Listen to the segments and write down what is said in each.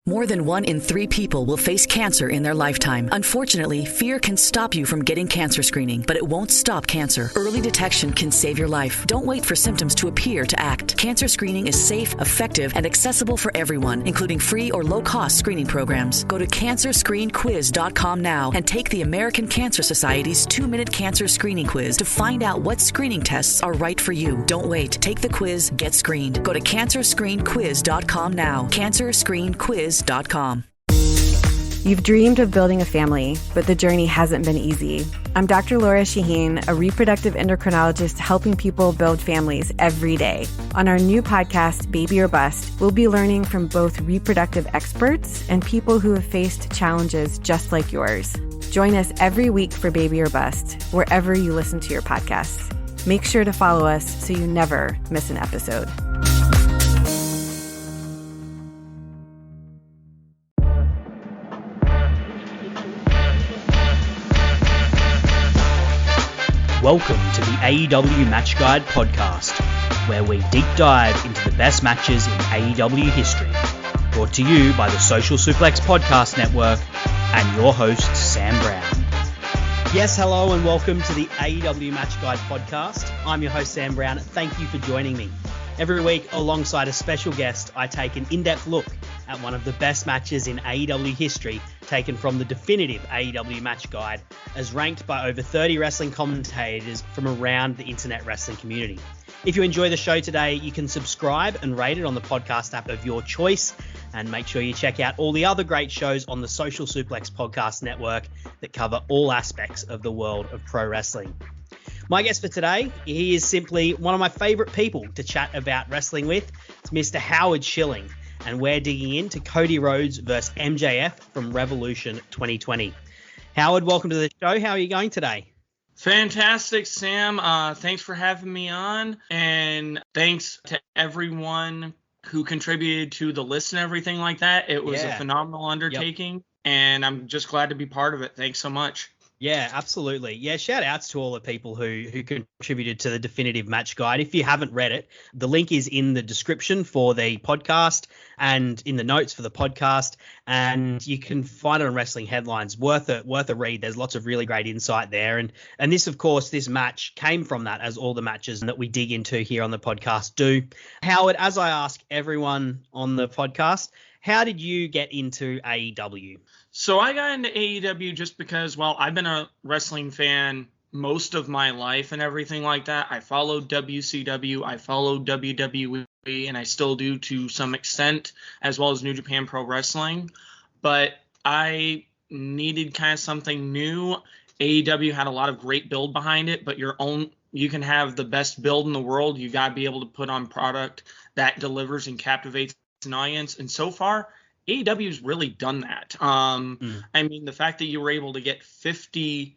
More than 1 in 3 people will face cancer in their lifetime. Unfortunately, fear can stop you from getting cancer screening, but it won't stop cancer. Early detection can save your life. Don't wait for symptoms to appear to act. Cancer screening is safe, effective, and accessible for everyone, including free or low-cost screening programs. Go to cancerscreenquiz.com now and take the American Cancer Society's 2-minute cancer screening quiz to find out what screening tests are right for you. Don't wait. Take the quiz. Get screened. Go to cancerscreenquiz.com now. Cancerscreenquiz.com. You've dreamed of building a family, but the journey hasn't been easy. I'm Dr. Laura Shaheen, a reproductive endocrinologist helping people build families every day. On our new podcast, Baby or Bust, we'll be learning from both reproductive experts and people who have faced challenges just like yours. Join us every week for Baby or Bust, wherever you listen to your podcasts. Make sure to follow us so you never miss an episode. Welcome to the AEW Match Guide podcast, where we deep dive into the best matches in AEW history. Brought to you by the Social Suplex Podcast Network and your host, Sam Brown. Yes, hello and welcome to the AEW Match Guide podcast. I'm your host, Sam Brown. Thank you for joining me. Every week, alongside a special guest, I take an in-depth look at one of the best matches in AEW history, taken from the definitive AEW Match Guide, as ranked by over 30 wrestling commentators from around the internet wrestling community. If you enjoy the show today, you can subscribe and rate it on the podcast app of your choice, and make sure you check out all the other great shows on the Social Suplex Podcast Network that cover all aspects of the world of pro wrestling. My guest for today, he is simply one of my favorite people to chat about wrestling with. It's Mr. Howard Shilling, and we're digging into Cody Rhodes versus MJF from Revolution 2020. Howard, welcome to the show. How are you going today? Fantastic, Sam. Thanks for having me on, and thanks to everyone who contributed to the list and everything like that. It was a phenomenal undertaking, and I'm just glad to be part of it. Thanks so much. Yeah, absolutely. Yeah, shout outs to all the people who contributed to the definitive match guide. If you haven't read it, the link is in the description for the podcast and in the notes for the podcast, and you can find it on Wrestling Headlines. Worth a read. There's lots of really great insight there. And this, of course, this match came from that, as all the matches that we dig into here on the podcast do. Howard, as I ask everyone on the podcast, how did you get into AEW? So I got into AEW just because, well, I've been a wrestling fan most of my life and everything like that. I followed WCW, I followed WWE, and I still do to some extent, as well as New Japan Pro Wrestling. But I needed kind of something new. AEW had a lot of great build behind it, but you can have the best build in the world. You got to be able to put on product that delivers and captivates an audience. And so far, AEW's really done that. I mean, the fact that you were able to get 50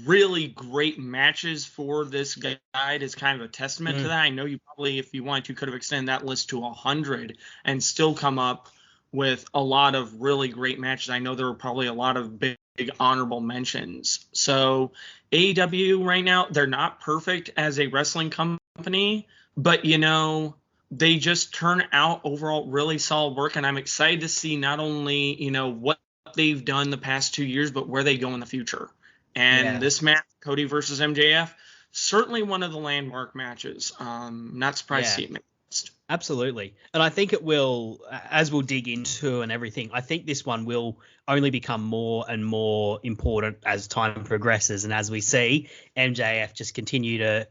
really great matches for this guide is kind of a testament to that. I know you probably, if you wanted to, could have extended that list to 100 and still come up with a lot of really great matches. I know there were probably a lot of big honorable mentions. So AEW right now, they're not perfect as a wrestling company, but they just turn out overall really solid work, and I'm excited to see not only, what they've done the past 2 years, but where they go in the future. And this match, Cody versus MJF, certainly one of the landmark matches. Not surprised to see it made the list. Absolutely. And I think it will, as we'll dig into and everything, I think this one will only become more and more important as time progresses. And as we see MJF just continue to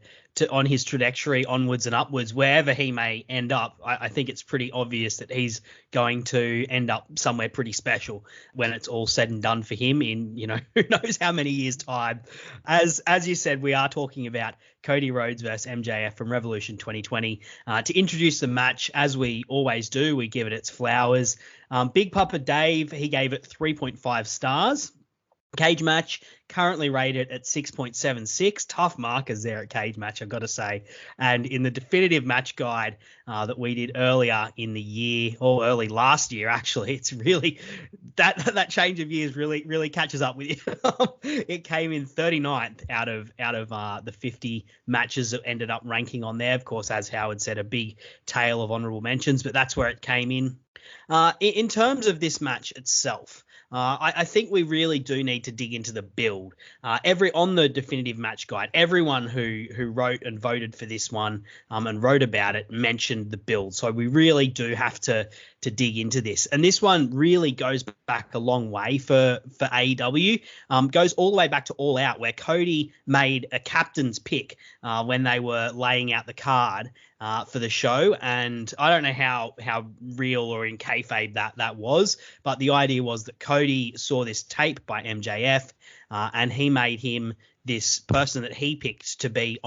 on his trajectory onwards and upwards, wherever he may end up, I think it's pretty obvious that he's going to end up somewhere pretty special when it's all said and done for him in, who knows how many years' time. As you said, we are talking about Cody Rhodes versus MJF from Revolution 2020. To introduce the match, as we always do, we give it its flowers. Big Papa Dave, he gave it 3.5 stars. Cage Match currently rated at 6.76. Tough markers there at Cage Match, I've got to say. And in the definitive match guide that we did earlier in the year, or early last year, actually, it's really that change of years really catches up with you. It came in 39th out of the 50 matches that ended up ranking on there. Of course, as Howard said, a big tale of honorable mentions, but that's where it came in. In terms of this match itself, I think we really do need to dig into the build. On the definitive match guide, everyone who wrote and voted for this one and wrote about it mentioned the build. So we really do have to dig into this. And this one really goes back a long way for AEW. Goes all the way back to All Out, where Cody made a captain's pick when they were laying out the card for the show. And I don't know how real or in kayfabe that was, but the idea was that Cody saw this tape by MJF and he made him this person that he picked to be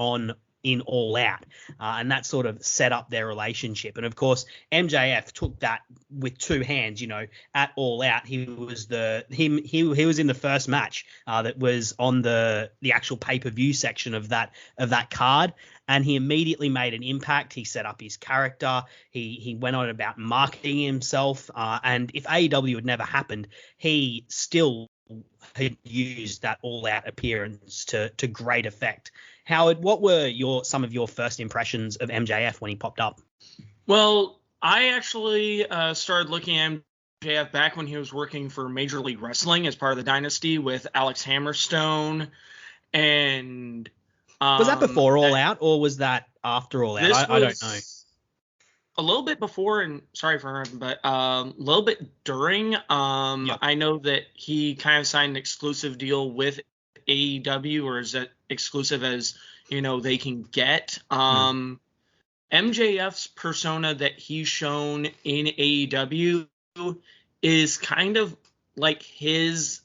in All Out, and that sort of set up their relationship. And of course, MJF took that with two hands. At All Out, he was in the first match that was on the actual pay-per-view section of that card, and he immediately made an impact. He set up his character. He went on about marketing himself, and if AEW had never happened, he still had used that All Out appearance to great effect. Howard, what were some of your first impressions of MJF when he popped up? Well, I actually started looking at MJF back when he was working for Major League Wrestling as part of the Dynasty with Alex Hammerstone. And was that before All Out or was that after All Out? I don't know. A little bit before, and sorry for him, but a little bit during. Yep. I know that he kind of signed an exclusive deal with AEW, or is that exclusive as they can get. MJF's persona that he's shown in AEW is kind of like his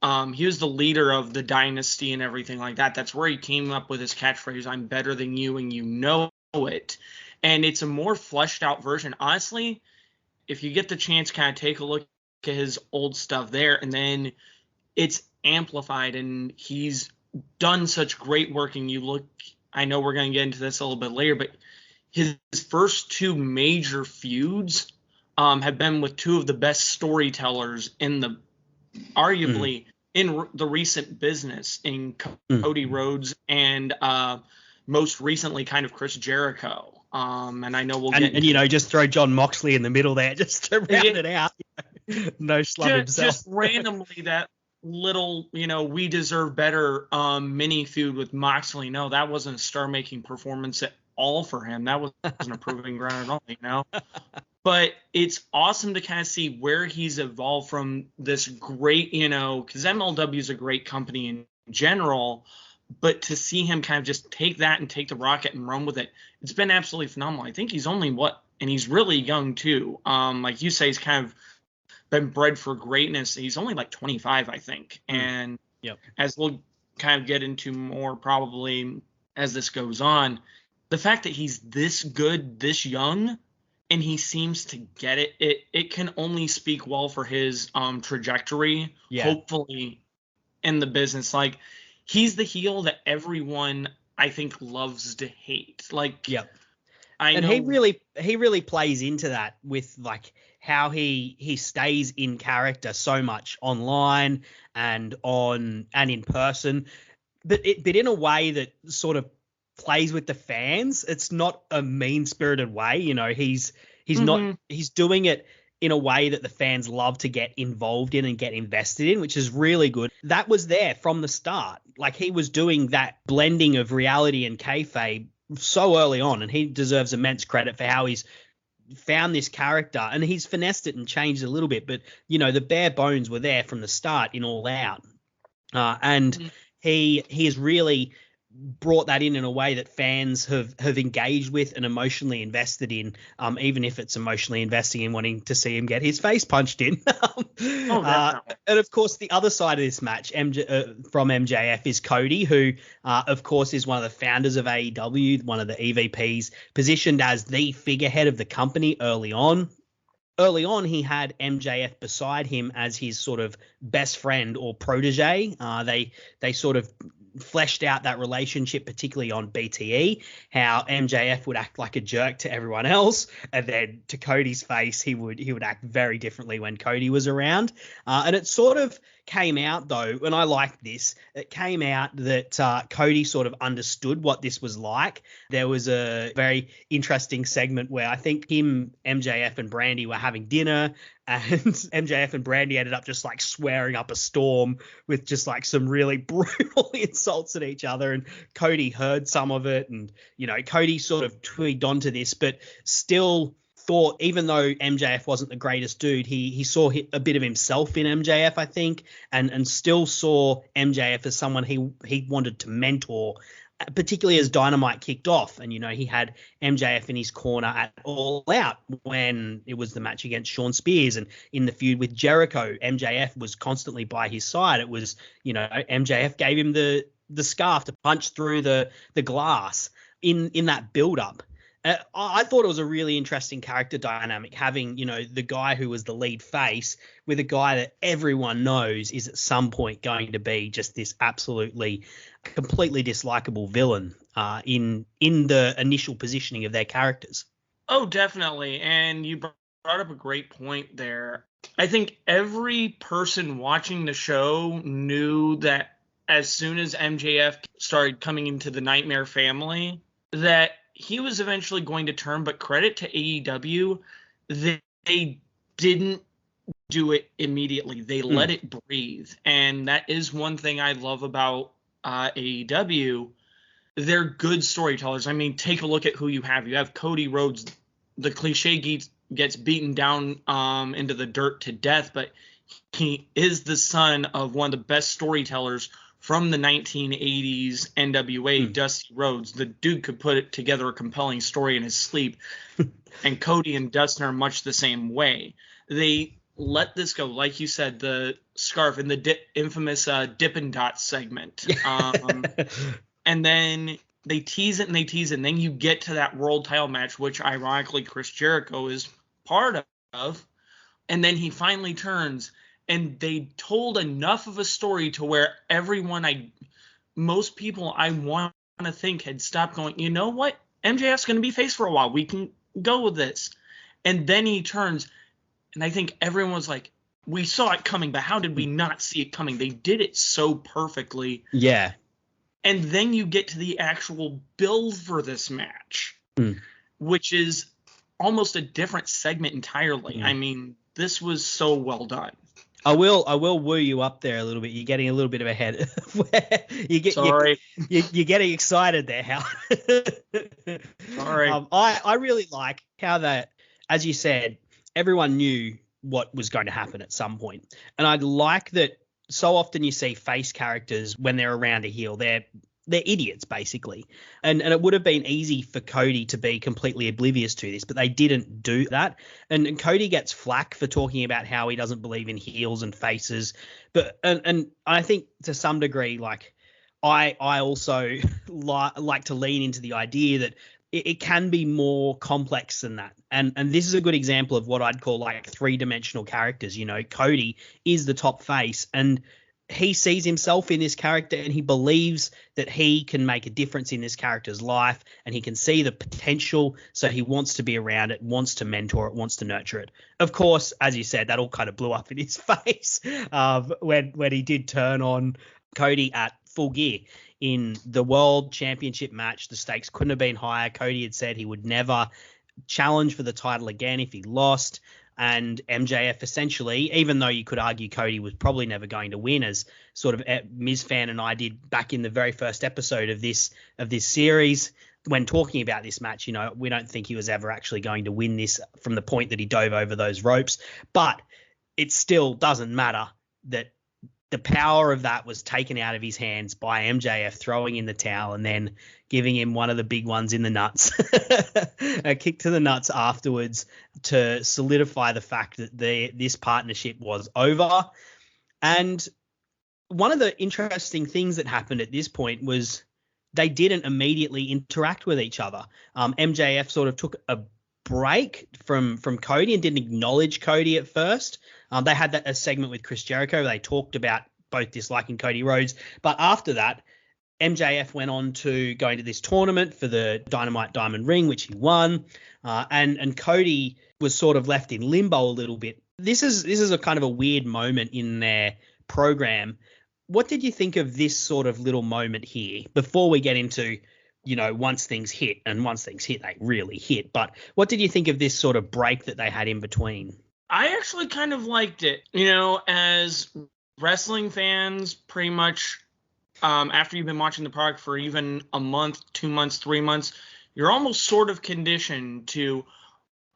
he was the leader of the Dynasty and everything like that. That's where he came up with his catchphrase, "I'm better than you and you know it." And it's a more fleshed out version. Honestly, if you get the chance, kind of take a look at his old stuff there, and then it's amplified, and he's done such great work. And I know we're going to get into this a little bit later, but his first two major feuds have been with two of the best storytellers in arguably in the recent business, in Cody Rhodes and most recently kind of Chris Jericho. And I know we'll get just throw John Moxley in the middle there just to round it out. No schlub himself. Just randomly that little, we deserve better mini feud with Moxley. No, that wasn't a star-making performance at all for him. That wasn't a proving ground at all, But it's awesome to kind of see where he's evolved from this great, because MLW is a great company in general, but to see him kind of just take that and take the rocket and run with it, it's been absolutely phenomenal. I think he's only and he's really young too. Like you say, he's kind of been bred for greatness. He's only like 25, I think. And as we'll kind of get into more probably as this goes on, the fact that he's this good, this young, and he seems to get it, it can only speak well for his trajectory, hopefully, in the business. Like, he's the heel that everyone, I think, loves to hate. Like, he really plays into that with like how he stays in character so much online and in person, but in a way that sort of plays with the fans. It's not a mean-spirited way. He's doing it in a way that the fans love to get involved in and get invested in, which is really good. That was there from the start. Like, he was doing that blending of reality and kayfabe so early on, and he deserves immense credit for how he's found this character, and he's finessed it and changed a little bit, but the bare bones were there from the start in All Out, and he has really brought that in a way that fans have engaged with and emotionally invested in, even if it's emotionally investing in wanting to see him get his face punched in. And of course, the other side of this match from MJF is Cody, who, of course, is one of the founders of AEW, one of the EVPs, positioned as the figurehead of the company early on. Early on, he had MJF beside him as his sort of best friend or protege. They sort of fleshed out that relationship, particularly on BTE, how MJF would act like a jerk to everyone else, and then to Cody's face, he would act very differently when Cody was around. And it sort of came out, though, and I liked this, it came out that Cody sort of understood what this was like. There was a very interesting segment where I think him, MJF, and Brandy were having dinner, and MJF and Brandy ended up just like swearing up a storm with just like some really brutal insults at each other. And Cody heard some of it, and, you know, Cody sort of twigged onto this, but still thought, even though MJF wasn't the greatest dude, he saw a bit of himself in MJF, I think, and still saw MJF as someone he wanted to mentor, particularly as Dynamite kicked off. And, you know, he had MJF in his corner at All Out when it was the match against Shawn Spears, and in the feud with Jericho, MJF was constantly by his side. It was, you know, MJF gave him the scarf to punch through the glass in that build-up. I thought it was a really interesting character dynamic, having, you know, the guy who was the lead face with a guy that everyone knows is at some point going to be just this absolutely, completely dislikable villain in the initial positioning of their characters. Oh, definitely. And you brought up a great point there. I think every person watching the show knew that as soon as MJF started coming into the Nightmare family, that he was eventually going to turn, but credit to AEW, they didn't do it immediately. They let it breathe. And that is one thing I love about AEW. They're good storytellers. I mean, take a look at who you have. You have Cody Rhodes. The cliche gets beaten down into the dirt to death, but he is the son of one of the best storytellers from the 1980s NWA, Dusty Rhodes. The dude could put together a compelling story in his sleep. And Cody and Dustin are much the same way. They let this go. Like you said, the scarf and the infamous Dippin' Dots segment. And then they tease it and they tease it. And then you get to that world title match, which ironically Chris Jericho is part of. And then he finally turns. And they told enough of a story to where most people I want to think had stopped going, you know what? MJF's going to be face for a while. We can go with this. And then he turns, and I think everyone was like, we saw it coming, but how did we not see it coming? They did it so perfectly. Yeah. And then you get to the actual build for this match, which is almost a different segment entirely. I mean, this was so well done. I will woo you up there a little bit. You're getting a little bit of ahead. Sorry. You're getting excited there, Hal. Sorry. I really like how that, as you said, everyone knew what was going to happen at some point. And I like that so often you see face characters when they're around a heel, they're idiots, basically. And it would have been easy for Cody to be completely oblivious to this, but they didn't do that. And Cody gets flack for talking about how he doesn't believe in heels and faces. But and I think to some degree, like, I also like to lean into the idea that it can be more complex than that. And this is a good example of what I'd call like three-dimensional characters. You know, Cody is the top face, and he sees himself in this character, and he believes that he can make a difference in this character's life, and he can see the potential. So he wants to be around it, wants to mentor it, wants to nurture it. Of course, as you said, that all kind of blew up in his face when he did turn on Cody at Full Gear in the World Championship match. The stakes couldn't have been higher. Cody had said he would never challenge for the title again if he lost. And MJF essentially, even though you could argue Cody was probably never going to win, as sort of Ms. Fan and I did back in the very first episode of this series, when talking about this match, you know, we don't think he was ever actually going to win this from the point that he dove over those ropes. But it still doesn't matter that the power of that was taken out of his hands by MJF throwing in the towel and then giving him one of the big ones in the nuts, a kick to the nuts afterwards to solidify the fact that this partnership was over. And one of the interesting things that happened at this point was they didn't immediately interact with each other. MJF sort of took a break from Cody and didn't acknowledge Cody at first. They had a segment with Chris Jericho where they talked about both disliking Cody Rhodes, but after that, MJF went on to go into this tournament for the Dynamite Diamond Ring, which he won. And Cody was sort of left in limbo a little bit. This is a kind of a weird moment in their program. What did you think of this sort of little moment here before we get into, once things hit, and once things hit, they really hit. But what did you think of this sort of break that they had in between? I actually kind of liked it. As wrestling fans, pretty much after you've been watching the product for even a month, 2 months, 3 months, you're almost sort of conditioned to,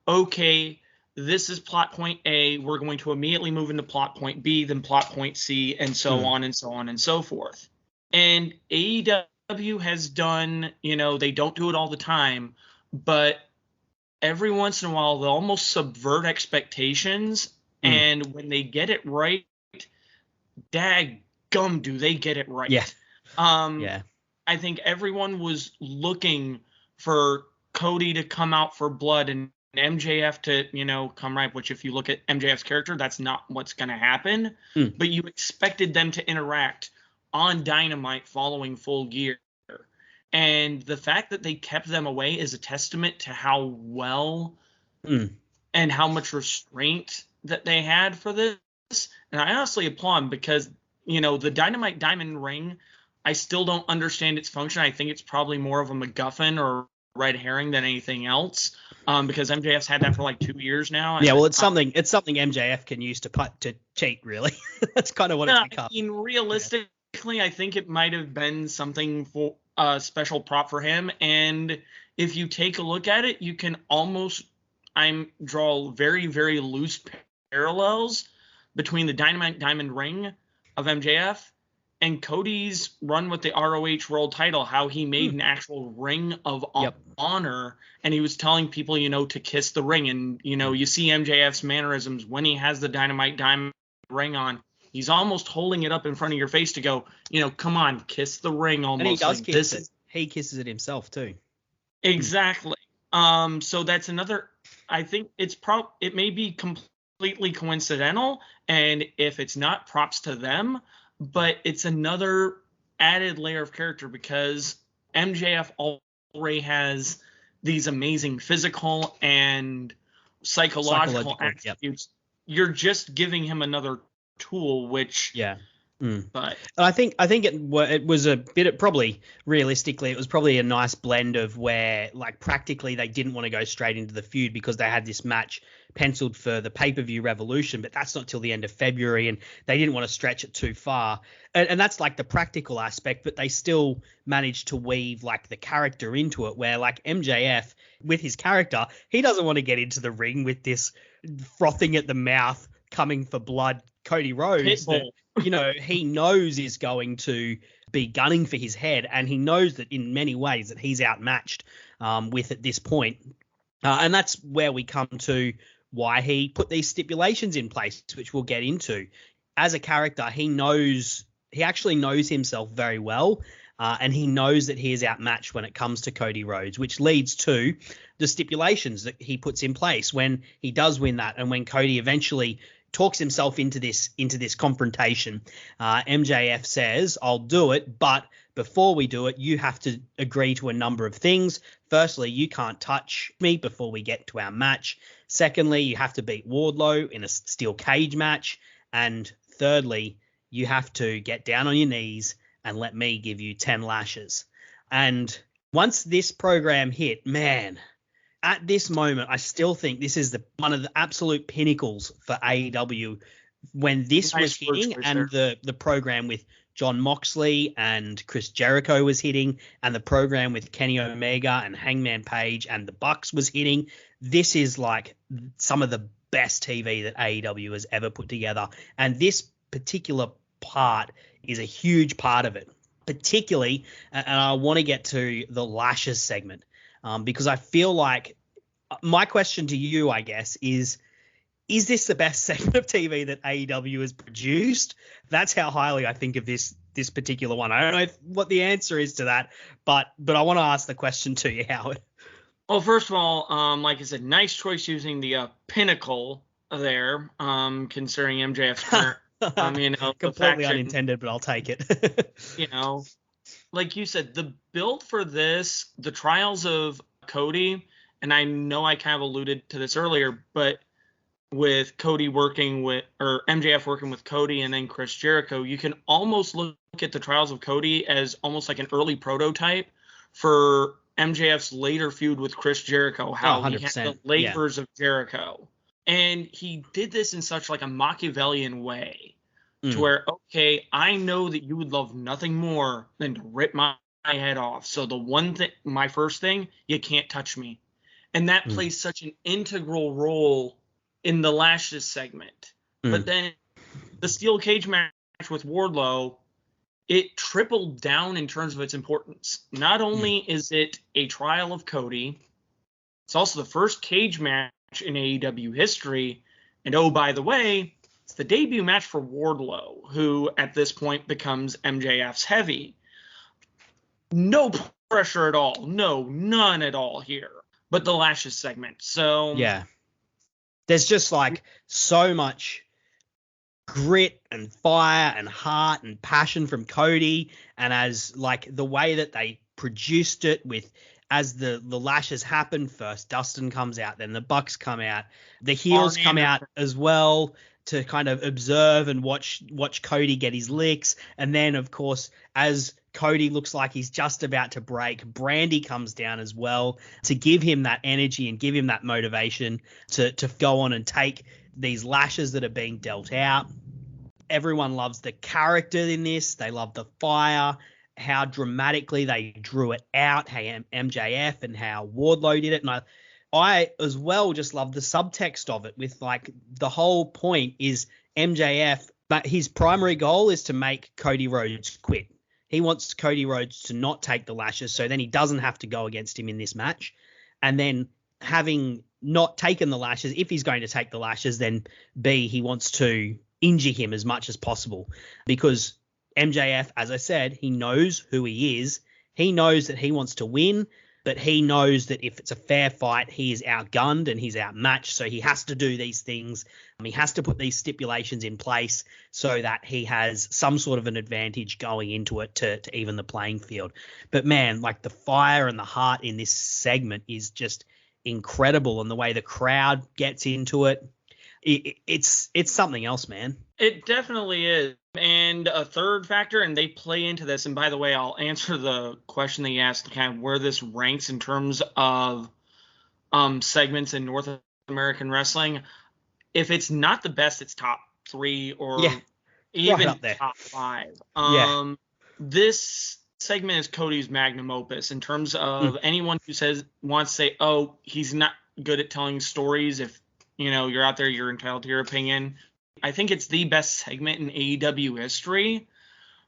okay, this is plot point A, we're going to immediately move into plot point B, then plot point C, and so on and so on and so forth. And AEW has done, they don't do it all the time, but every once in a while they'll almost subvert expectations, and when they get it right, daggum, do they get it right. Yeah. I think everyone was looking for Cody to come out for blood and MJF to, come right, which if you look at MJF's character, that's not what's going to happen. But you expected them to interact on Dynamite following Full Gear. And the fact that they kept them away is a testament to how well and how much restraint that they had for this. And I honestly applaud them because, the Dynamite Diamond Ring, I still don't understand its function. I think it's probably more of a MacGuffin or red herring than anything else, because MJF's had that for like 2 years now. Yeah, well, it's something MJF can use to cheat, really. That's kind of what it's become. I mean, realistically, I think it might have been something for a special prop for him. And if you take a look at it, you can almost draw very, very loose parallels between the Dynamite Diamond Ring of MJF and Cody's run with the ROH World title, how he made an actual ring of honor, and he was telling people, to kiss the ring. And, you see MJF's mannerisms when he has the Dynamite Diamond Ring on. He's almost holding it up in front of your face to go, come on, kiss the ring almost. And he does kiss it. He kisses it himself too. Exactly. So that's another, I think it may be completely coincidental, and if it's not, props to them. But it's another added layer of character because MJF already has these amazing physical and psychological attributes. You're just giving him another tool, which But I think it was a bit, probably realistically, it was probably a nice blend of where, like, practically they didn't want to go straight into the feud because they had this match penciled for the pay-per-view Revolution, but that's not till the end of February, and they didn't want to stretch it too far. And that's like the practical aspect, but they still managed to weave like the character into it, where like MJF with his character, he doesn't want to get into the ring with this frothing at the mouth, coming for blood Cody Rhodes that, he knows is going to be gunning for his head, and he knows that in many ways that he's outmatched with at this point. And that's where we come to why he put these stipulations in place, which we'll get into. As a character, he actually knows himself very well, and he knows that he is outmatched when it comes to Cody Rhodes, which leads to the stipulations that he puts in place when he does win that, and when Cody eventually talks himself into this confrontation. MJF says, "I'll do it, but before we do it, you have to agree to a number of things. Firstly, you can't touch me before we get to our match. Secondly, you have to beat Wardlow in a steel cage match. And thirdly, you have to get down on your knees and let me give you 10 lashes." And once this program hit, man, at this moment, I still think this is one of the absolute pinnacles for AEW when this was hitting, and the program with Jon Moxley and Chris Jericho was hitting, and the program with Kenny Omega and Hangman Page and the Bucks was hitting. This is like some of the best TV that AEW has ever put together. And this particular part is a huge part of it, particularly, and I want to get to the lashes segment. Because I feel like my question to you, I guess, is this the best segment of TV that AEW has produced? That's how highly I think of this particular one. I don't know what the answer is to that, but I want to ask the question to you, Howard. Well, first of all, like I said, nice choice using the pinnacle there, considering MJF's current, completely unintended, but I'll take it. like you said, the build for this, the trials of Cody, and I know I kind of alluded to this earlier, but with Cody working with, or MJF working with Cody and then Chris Jericho, you can almost look at the trials of Cody as almost like an early prototype for MJF's later feud with Chris Jericho, how he had the labors of Jericho. And he did this in such like a Machiavellian way to where, okay, I know that you would love nothing more than to rip my head off. So the one thing, my first thing, you can't touch me. And that plays such an integral role in the Lashes segment. But then the steel cage match with Wardlow, it tripled down in terms of its importance. Not only is it a trial of Cody, it's also the first cage match in AEW history. And oh, by the way, it's the debut match for Wardlow, who at this point becomes MJF's heavy. No pressure at all. No, none at all here. But the Lashes segment. So yeah, there's just like so much grit and fire and heart and passion from Cody, and as like the way that they produced it with as the Lashes happen, first Dustin comes out, then the Bucks come out, the heels come out as well to kind of observe and watch Cody get his licks, and then of course as Cody looks like he's just about to break, Brandy comes down as well to give him that energy and give him that motivation to go on and take these lashes that are being dealt out. Everyone loves the character in this. They love the fire, how dramatically they drew it out, how MJF and how Wardlow did it. And I as well just love the subtext of it with like the whole point is MJF, but his primary goal is to make Cody Rhodes quit. He wants Cody Rhodes to not take the lashes, so then he doesn't have to go against him in this match. And then having not taken the lashes, if he's going to take the lashes, then B, he wants to injure him as much as possible. Because MJF, as I said, he knows who he is. He knows that he wants to win, but he knows that if it's a fair fight, he is outgunned and he's outmatched. So he has to do these things. He has to put these stipulations in place so that he has some sort of an advantage going into it to even the playing field. But man, like the fire and the heart in this segment is just incredible, and the way the crowd gets into it, it's something else, man. It definitely is. And a third factor, and they play into this, and by the way, I'll answer the question that you asked, kind of where this ranks in terms of segments in North American wrestling. If it's not the best, it's top 3 or even right top 5. This segment is Cody's magnum opus in terms of anyone who wants to say, oh, he's not good at telling stories. If you're out there, you're entitled to your opinion. I think it's the best segment in AEW history.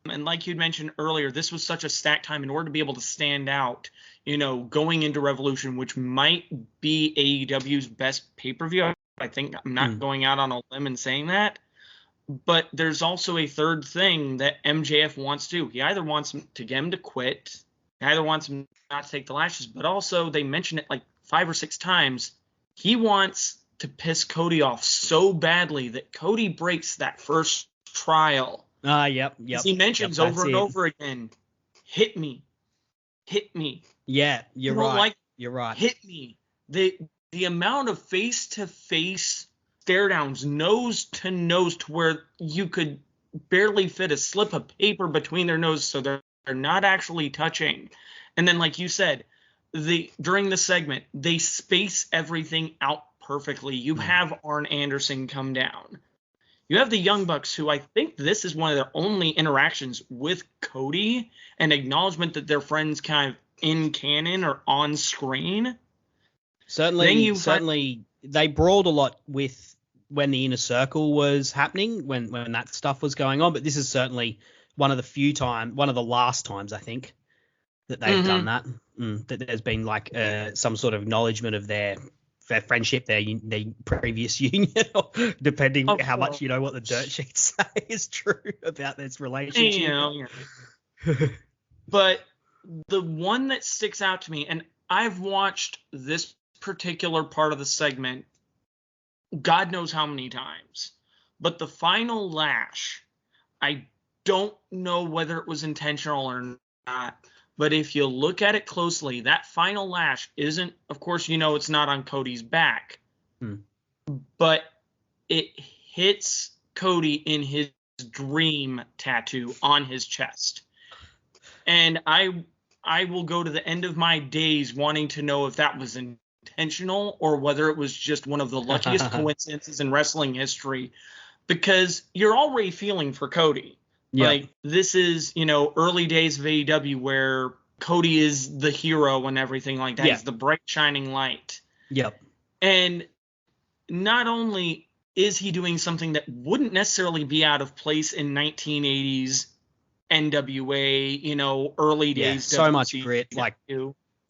And like you'd mentioned earlier, this was such a stacked time in order to be able to stand out, going into Revolution, which might be AEW's best pay-per-view. I think I'm not going out on a limb and saying that. But there's also a third thing that MJF wants to do. He either wants to get him to quit, he either wants him not to take the lashes, but also they mention it like 5 or 6 times. He wants to piss Cody off so badly that Cody breaks that first trial. Yep. He mentions over and over again, hit me. Yeah, you're right. You're right. Hit me. The amount of face-to-face stare downs, nose to nose, to where you could barely fit a slip of paper between their noses, so they're not actually touching. And then, like you said, during the segment, they space everything out perfectly. You have Arn Anderson come down. You have the Young Bucks, who I think this is one of their only interactions with Cody, an acknowledgement that they're friends kind of in canon or on screen. Certainly, they brawled a lot with when the Inner Circle was happening, when that stuff was going on. But this is certainly one of the last times I think that they've done that. That there's been like some sort of acknowledgement of their friendship, their previous union, depending how much you know what the dirt sheets say is true about this relationship. But the one that sticks out to me, and I've watched this particular part of the segment God knows how many times, but the final lash, I don't know whether it was intentional or But if you look at it closely, that final lash isn't, of course, it's not on Cody's back, but it hits Cody in his dream tattoo on his chest. And I will go to the end of my days wanting to know if that was intentional or whether it was just one of the luckiest coincidences in wrestling history, because you're already feeling for Cody. Yep. Like, this is, early days of AEW where Cody is the hero and everything like that. He's the bright shining light. Yep. And not only is he doing something that wouldn't necessarily be out of place in 1980s NWA, early days. So much grit, like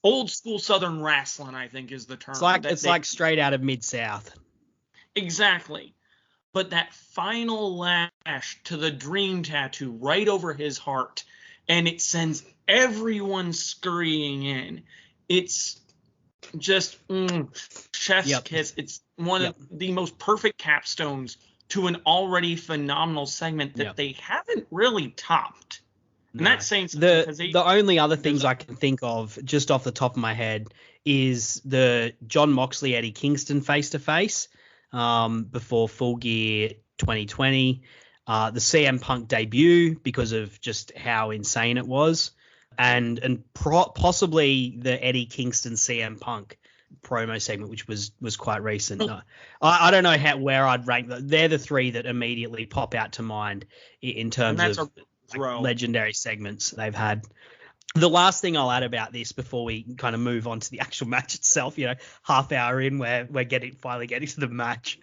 old school Southern wrestling, I think is the term. It's like straight out of Mid-South. Exactly. But that final lash to the dream tattoo right over his heart, and it sends everyone scurrying in. It's just chef's kiss. It's one of the most perfect capstones to an already phenomenal segment that they haven't really topped. And that's saying something. The only other things I can think of just off the top of my head is the John Moxley Eddie Kingston face-to-face before Full Gear 2020, the CM Punk debut because of just how insane it was, and possibly the Eddie Kingston CM Punk promo segment, which was quite recent. I don't know where I'd rank them. They're the three that immediately pop out to mind in terms of legendary segments they've had. The last thing I'll add about this before we kind of move on to the actual match itself, half hour in where we're finally getting to the match,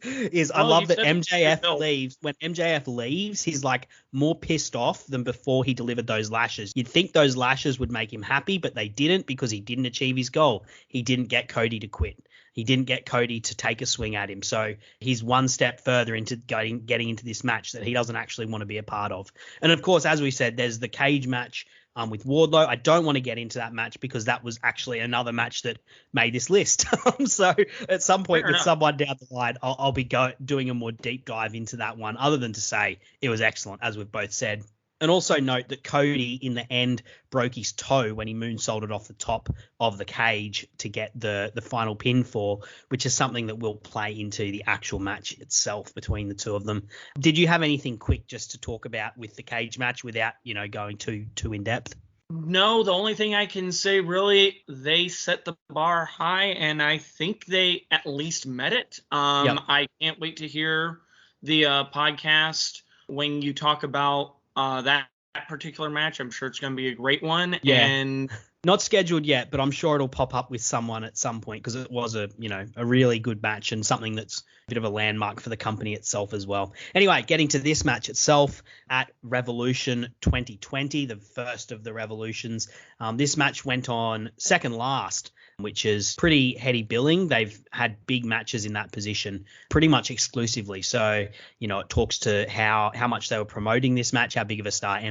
is I love that MJF leaves. When MJF leaves, he's like more pissed off than before he delivered those lashes. You'd think those lashes would make him happy, but they didn't, because he didn't achieve his goal. He didn't get Cody to quit. He didn't get Cody to take a swing at him. So he's one step further into getting into this match that he doesn't actually want to be a part of. And of course, as we said, there's the cage match with Wardlow. I don't want to get into that match because that was actually another match that made this list. So at some point someone down the line, I'll be doing a more deep dive into that one, other than to say it was excellent, as we've both said. And also note that Cody, in the end, broke his toe when he moonsaulted off the top of the cage to get the final pinfall, which is something that will play into the actual match itself between the two of them. Did you have anything quick just to talk about with the cage match without, going too in depth? No, the only thing I can say, really, they set the bar high, and I think they at least met it. I can't wait to hear the podcast when you talk about that particular match. I'm sure it's going to be a great one. Yeah. And not scheduled yet, but I'm sure it'll pop up with someone at some point, because it was a really good match and something that's a bit of a landmark for the company itself as well. Anyway, getting to this match itself at Revolution 2020, the first of the Revolutions. This match went on second last, which is pretty heady billing. They've had big matches in that position pretty much exclusively. So, it talks to how much they were promoting this match, how big of a star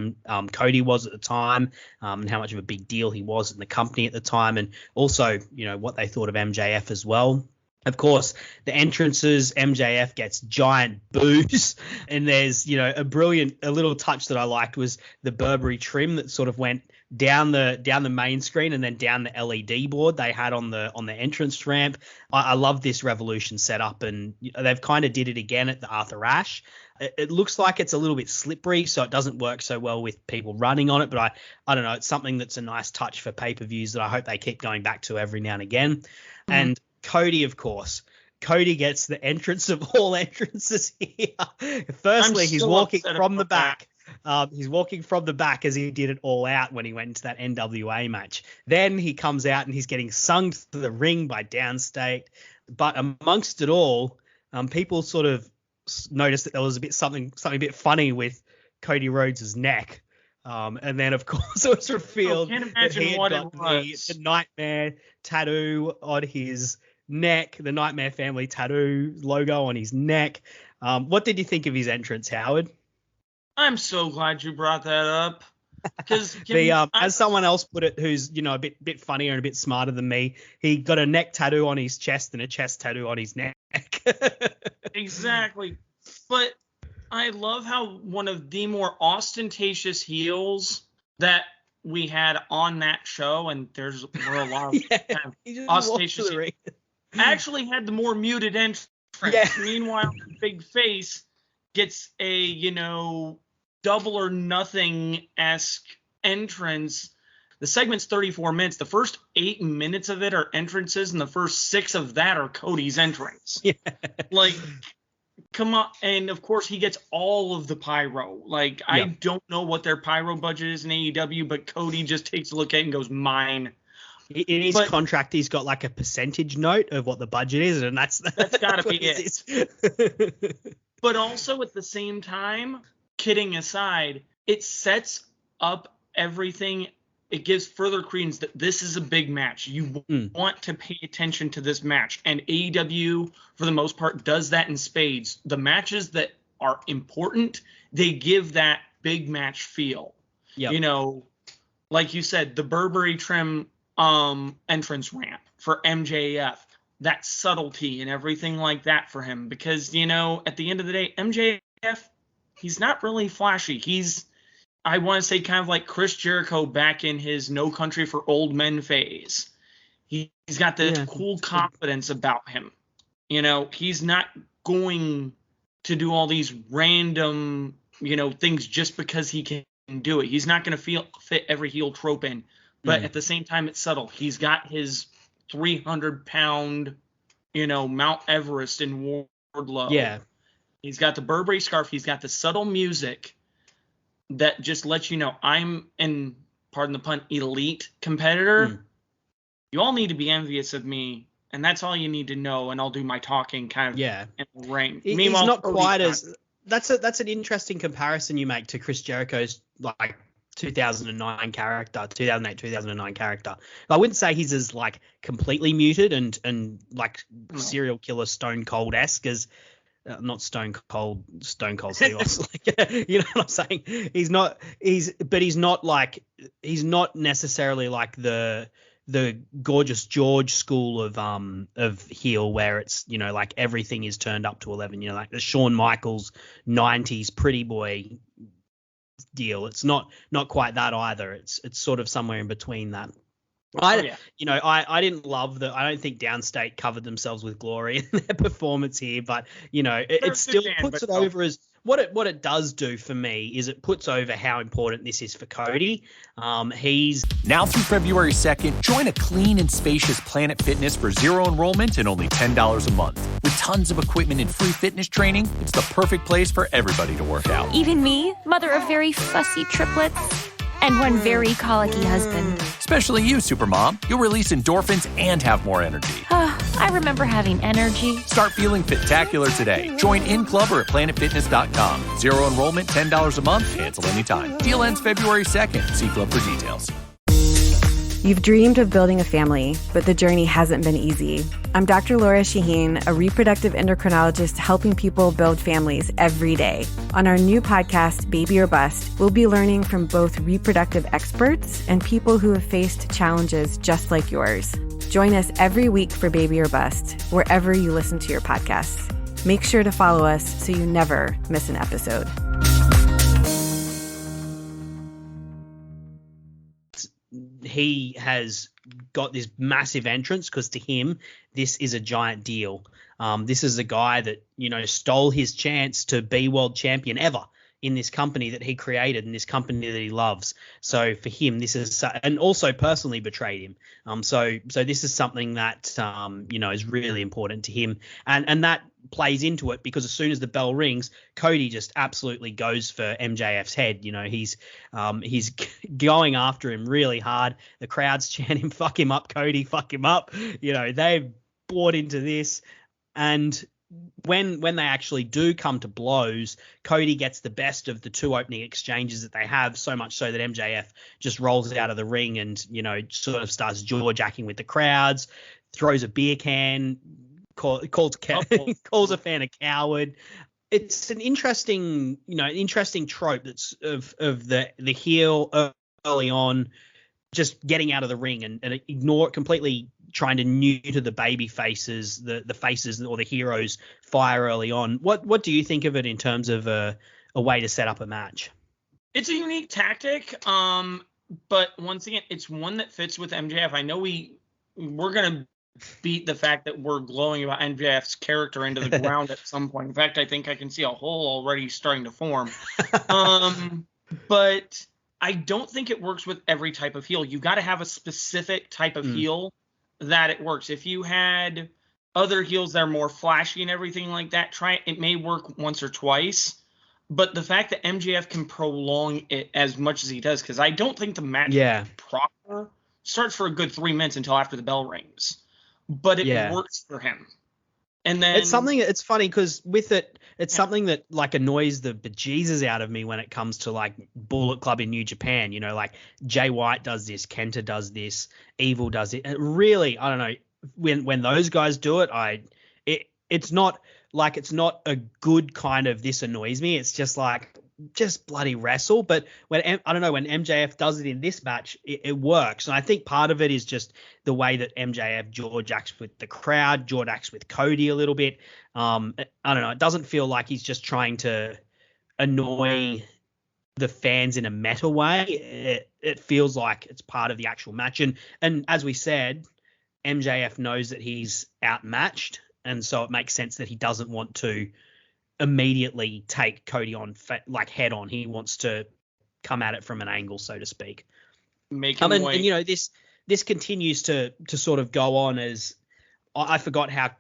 Cody was at the time, and how much of a big deal he was in the company at the time, and also, what they thought of MJF as well. Of course, the entrances, MJF gets giant boos, and there's, a little touch that I liked was the Burberry trim that sort of went down the main screen and then down the LED board they had on the entrance ramp. I love this Revolution setup, and they've kind of did it again at the Arthur Ashe. It looks like it's a little bit slippery, so it doesn't work so well with people running on it, but I don't know, it's something that's a nice touch for pay-per-views that I hope they keep going back to every now and again. Mm-hmm. And Cody, of course. Cody gets the entrance of all entrances here. Firstly, he's walking from the back. He's walking from the back as he did it All Out when he went into that NWA match. Then he comes out and he's getting sung to the ring by Downstate. But amongst it all, people sort of noticed that there was something a bit funny with Cody Rhodes' neck. And then, of course, it was revealed that he had got the Nightmare tattoo on his neck, the Nightmare Family tattoo logo on his neck. What did you think of his entrance, Howard? I'm so glad you brought that up. Because as someone else put it, who's a bit funnier and a bit smarter than me, he got a neck tattoo on his chest and a chest tattoo on his neck. Exactly. But I love how one of the more ostentatious heels that we had on that show, and were a lot of kind of ostentatious. Actually had the more muted entrance. Yeah. Meanwhile, Big Face gets a, double or nothing-esque entrance. The segment's 34 minutes. The first 8 minutes of it are entrances, and the first 6 of that are Cody's entrance. Yeah. Come on. And, of course, he gets all of the pyro. I don't know what their pyro budget is in AEW, but Cody just takes a look at it and goes, mine. In his contract, he's got a percentage note of what the budget is, and that's got to be it. But also at the same time, kidding aside, it sets up everything. It gives further credence that this is a big match. You want to pay attention to this match, and AEW, for the most part, does that in spades. The matches that are important, they give that big match feel. Yep. Like you said, the Burberry trim entrance ramp for MJF, that subtlety and everything like that for him, because at the end of the day, MJF, he's not really flashy. He's, I want to say, kind of like Chris Jericho back in his No Country for Old Men phase. He's got the cool confidence about him. He's not going to do all these random things just because he can do it. He's not going to fit every heel trope in. But at the same time, it's subtle. He's got his 300-pound, Mount Everest in Wardlow. Yeah. He's got the Burberry scarf. He's got the subtle music that just lets you know I'm an, pardon the pun, elite competitor. You all need to be envious of me, and that's all you need to know, and I'll do my talking kind of in the ring. Meanwhile, he's not quite as... That's an interesting comparison you make to Chris Jericho's, 2009 character, 2008-2009 character. I wouldn't say he's as completely muted and serial killer Stone Cold-esque as not Stone Cold Steve Austin. You know what I'm saying? He's not necessarily the Gorgeous George school of heel where it's everything is turned up to 11. The Shawn Michaels 90s pretty boy deal. It's not quite that either. It's sort of somewhere in between that. I didn't love I don't think Downstate covered themselves with glory in their performance here, but it still puts it over as what it does do for me is it puts over how important this is for Cody. He's now through February 2nd, join a clean and spacious Planet Fitness for zero enrollment and only $10 a month. With tons of equipment and free fitness training, it's the perfect place for everybody to work out. Even me, mother of very fussy triplets and one very colicky husband. Especially you, Supermom. You'll release endorphins and have more energy. I remember having energy. Start feeling fit-tacular today. Join in club or at planetfitness.com. Zero enrollment, $10 a month, cancel anytime. Deal ends February 2nd. See club for details. You've dreamed of building a family, but the journey hasn't been easy. I'm Dr. Laura Shaheen, a reproductive endocrinologist helping people build families every day. On our new podcast, Baby or Bust, we'll be learning from both reproductive experts and people who have faced challenges just like yours. Join us every week for Baby or Bust, wherever you listen to your podcasts. Make sure to follow us so you never miss an episode. He has got this massive entrance because to him, this is a giant deal. This is a guy that, stole his chance to be world champion ever in this company that he created, in this company that he loves. So for him, this is, and also personally betrayed him. So this is something that, is really important to him. And that plays into it because as soon as the bell rings, Cody just absolutely goes for MJF's head. He's going after him really hard. The crowd's chanting, fuck him up, Cody, fuck him up. They've bought into this. And when they actually do come to blows, Cody gets the best of the two opening exchanges that they have, so much so that MJF just rolls out of the ring and, sort of starts jaw-jacking with the crowds, throws a beer can, calls a fan a coward. It's an interesting trope that's of the heel early on, just getting out of the ring and completely trying to neuter the baby faces, the faces or the heroes fire early on. What do you think of it in terms of a way to set up a match? It's a unique tactic. But once again, it's one that fits with MJF. I know we're going to beat the fact that we're glowing about MJF's character into the ground at some point. In fact, I think I can see a hole already starting to form. But I don't think it works with every type of heel. You got to have a specific type of heel that it works. If you had other heels that are more flashy and everything like that, it may work once or twice. But the fact that MJF can prolong it as much as he does, because I don't think the match proper starts for a good 3 minutes until after the bell rings. But it works for him. And then it's funny because with it's something that like annoys the bejesus out of me when it comes to like Bullet Club in New Japan. You know, like Jay White does this, Kenta does this, Evil does it. And really, I don't know, when those guys do it, it's not a good kind of this annoys me. It's just like just bloody wrestle. But when MJF does it in this match, it works. And I think part of it is just the way that MJF George acts with the crowd, George acts with Cody a little bit. I don't know. It doesn't feel like he's just trying to annoy the fans in a meta way. It feels like it's part of the actual match. And as we said, MJF knows that he's outmatched. And so it makes sense that he doesn't want to immediately take Cody on like head on. He wants to come at it from an angle, so to speak. Make him wait. And you know, this continues to sort of go on as I forgot how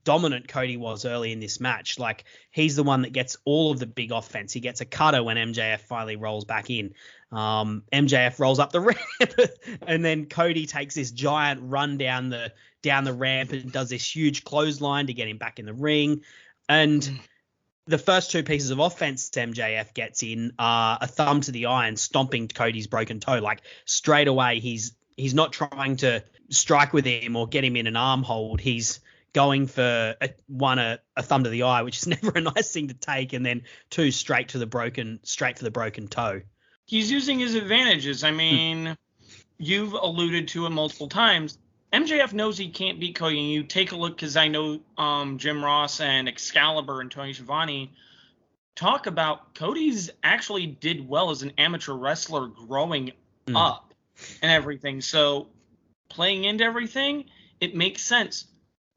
dominant Cody was early in this match. Like he's the one that gets all of the big offense. He gets a cutter when MJF finally rolls back in. MJF rolls up the ramp and then Cody takes this giant run down the ramp and does this huge clothesline to get him back in the ring. And the first two pieces of offense MJF gets in are a thumb to the eye and stomping Cody's broken toe. Like straight away, he's not trying to strike with him or get him in an arm hold. He's going for a thumb to the eye, which is never a nice thing to take, and then two straight for the broken toe. He's using his advantages. I mean, you've alluded to it multiple times. MJF knows he can't beat Cody, and you take a look because I know Jim Ross and Excalibur and Tony Schiavone talk about Cody's actually did well as an amateur wrestler growing up and everything. So playing into everything, it makes sense.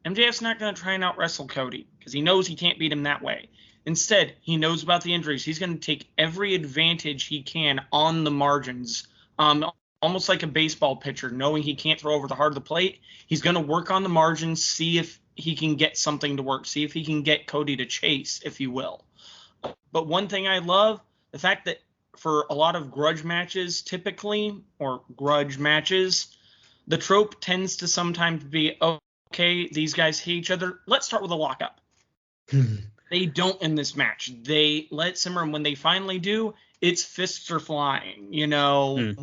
MJF's not going to try and out-wrestle Cody because he knows he can't beat him that way. Instead, he knows about the injuries. He's going to take every advantage he can on the margins, almost like a baseball pitcher, knowing he can't throw over the heart of the plate. He's going to work on the margins, see if he can get something to work, see if he can get Cody to chase, if you will. But one thing I love, the fact that for a lot of grudge matches typically, or grudge matches, the trope tends to sometimes be, okay, these guys hate each other. Let's start with a lockup. They don't in this match. They let it simmer, and when they finally do, it's fists are flying. You know,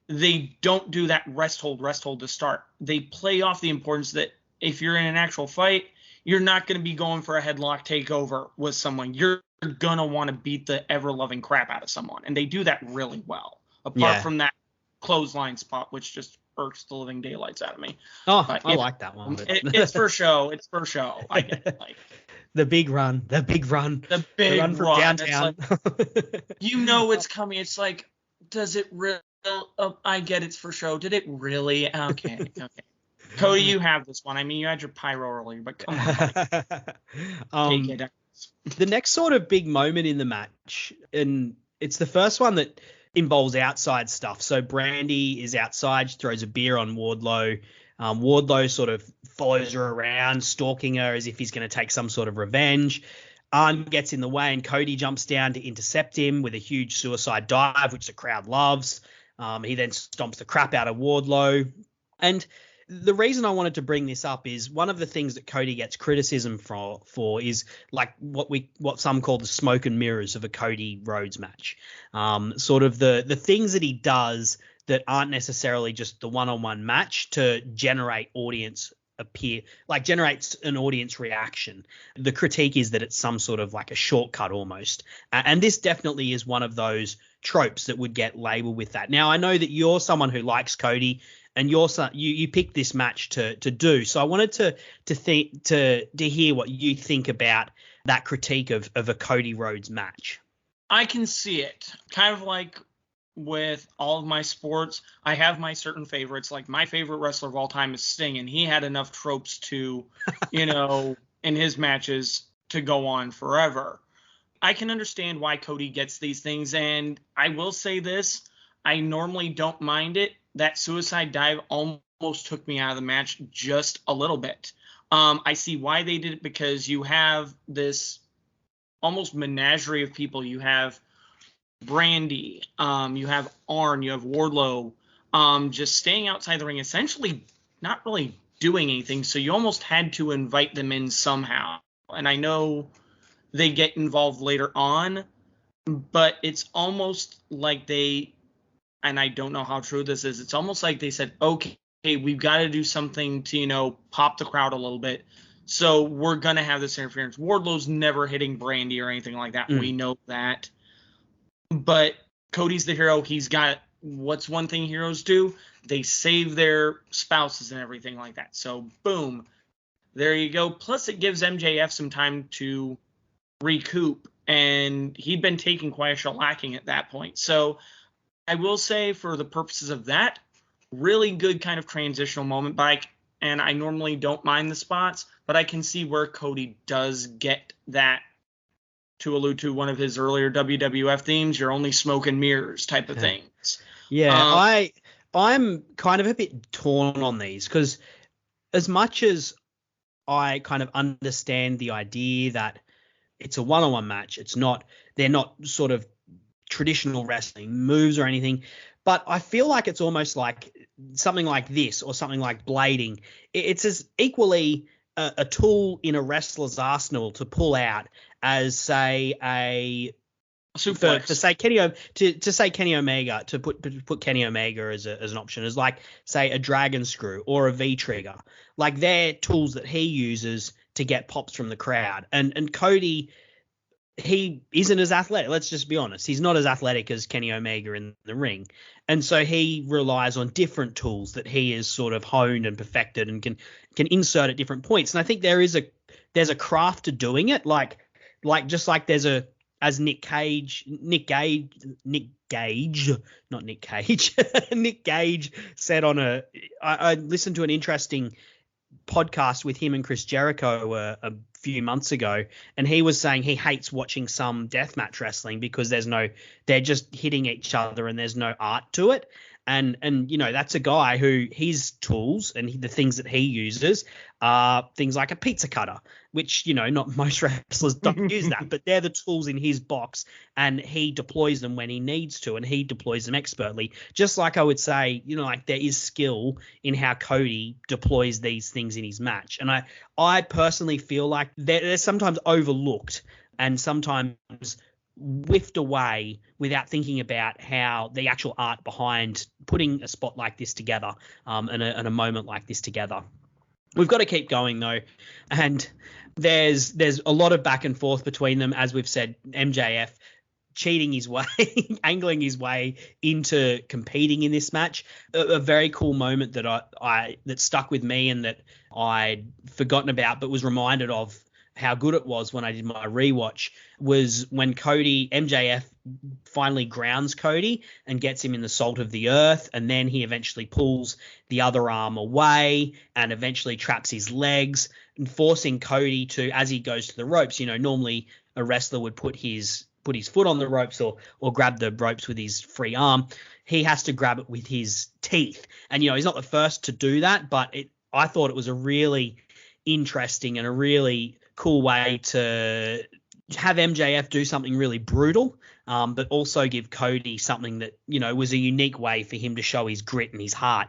they don't do that rest hold to start. They play off the importance that if you're in an actual fight, you're not going to be going for a headlock takeover with someone. You're going to want to beat the ever-loving crap out of someone, and they do that really well, apart from that clothesline spot, which just irks the living daylights out of me. Oh, I like that one. It's for show. It's for show. I get it. Like, the big run from downtown. Like, you know it's coming. It's like, does it really? I get it's for show. Did it really? Okay. Cody, you have this one. I mean, you had your pyro earlier, but come on. Take it. The next sort of big moment in the match, and it's the first one that involves outside stuff. So Brandy is outside, she throws a beer on Wardlow. Wardlow sort of follows her around, stalking her as if he's going to take some sort of revenge. Arn gets in the way and Cody jumps down to intercept him with a huge suicide dive, which the crowd loves. He then stomps the crap out of Wardlow. And the reason I wanted to bring this up is one of the things that Cody gets criticism for is like what some call the smoke and mirrors of a Cody Rhodes match. Sort of the things that he does that aren't necessarily just the one-on-one match to generate generates an audience reaction. The critique is that it's some sort of like a shortcut almost. And this definitely is one of those tropes that would get labeled with that. Now, I know that you're someone who likes Cody and you picked this match to do. So I wanted to hear what you think about that critique of a Cody Rhodes match. I can see it. Kind of like with all of my sports, I have my certain favorites. Like my favorite wrestler of all time is Sting, and he had enough tropes to, in his matches to go on forever. I can understand why Cody gets these things, and I will say this, I normally don't mind it. That suicide dive almost took me out of the match just a little bit. I see why they did it, because you have this almost menagerie of people. You have Brandy, you have Arn, you have Wardlow, just staying outside the ring, essentially not really doing anything. So you almost had to invite them in somehow. And I know they get involved later on, but it's almost like they, and I don't know how true this is, it's almost like they said, okay, we've got to do something to, pop the crowd a little bit. So we're going to have this interference. Wardlow's never hitting Brandy or anything like that. We know that. But Cody's the hero. He's got, what's one thing heroes do? They save their spouses and everything like that. So boom, there you go. Plus it gives MJF some time to recoup, and he'd been taking quite a shellacking at that point. So I will say, for the purposes of that, really good kind of transitional moment, and I normally don't mind the spots, but I can see where Cody does get that, to allude to one of his earlier WWF themes, you're only smoke and mirrors type of things. Yeah, I'm kind of a bit torn on these, because as much as I kind of understand the idea that it's a one-on-one match, they're not sort of traditional wrestling moves or anything, but I feel like it's almost like something like this or something like blading. It's as equally a tool in a wrestler's arsenal to pull out as, say, a suplex. To say Kenny Omega, to put Kenny Omega as an option, as like, say, a dragon screw or a V trigger. Like, they're tools that he uses to get pops from the crowd. And Cody, he isn't as athletic. Let's just be honest. He's not as athletic as Kenny Omega in the ring. And so he relies on different tools that he has sort of honed and perfected and can insert at different points. And I think there's a craft to doing it. Like there's as Nick Gage said on I listened to an interesting podcast with him and Chris Jericho a few months ago, and he was saying he hates watching some deathmatch wrestling because they're just hitting each other and there's no art to it. And that's a guy who his tools and the things that he uses are things like a pizza cutter, which, not most wrestlers don't use that, but they're the tools in his box, and he deploys them when he needs to, and he deploys them expertly. Just like I would say, like there is skill in how Cody deploys these things in his match. And I personally feel like they're sometimes overlooked and sometimes whiffed away without thinking about how the actual art behind putting a spot like this together and a moment like this together. We've got to keep going though, and there's a lot of back and forth between them. As we've said, MJF cheating his way, angling his way into competing in this match. A very cool moment that that stuck with me and that I'd forgotten about but was reminded of how good it was when I did my rewatch was when MJF finally grounds Cody and gets him in the salt of the earth, and then he eventually pulls the other arm away and eventually traps his legs, and forcing Cody to, as he goes to the ropes, normally a wrestler would put his foot on the ropes or grab the ropes with his free arm. He has to grab it with his teeth. And, he's not the first to do that, but I thought it was a really interesting and a really cool way to have MJF do something really brutal, but also give Cody something that, was a unique way for him to show his grit and his heart,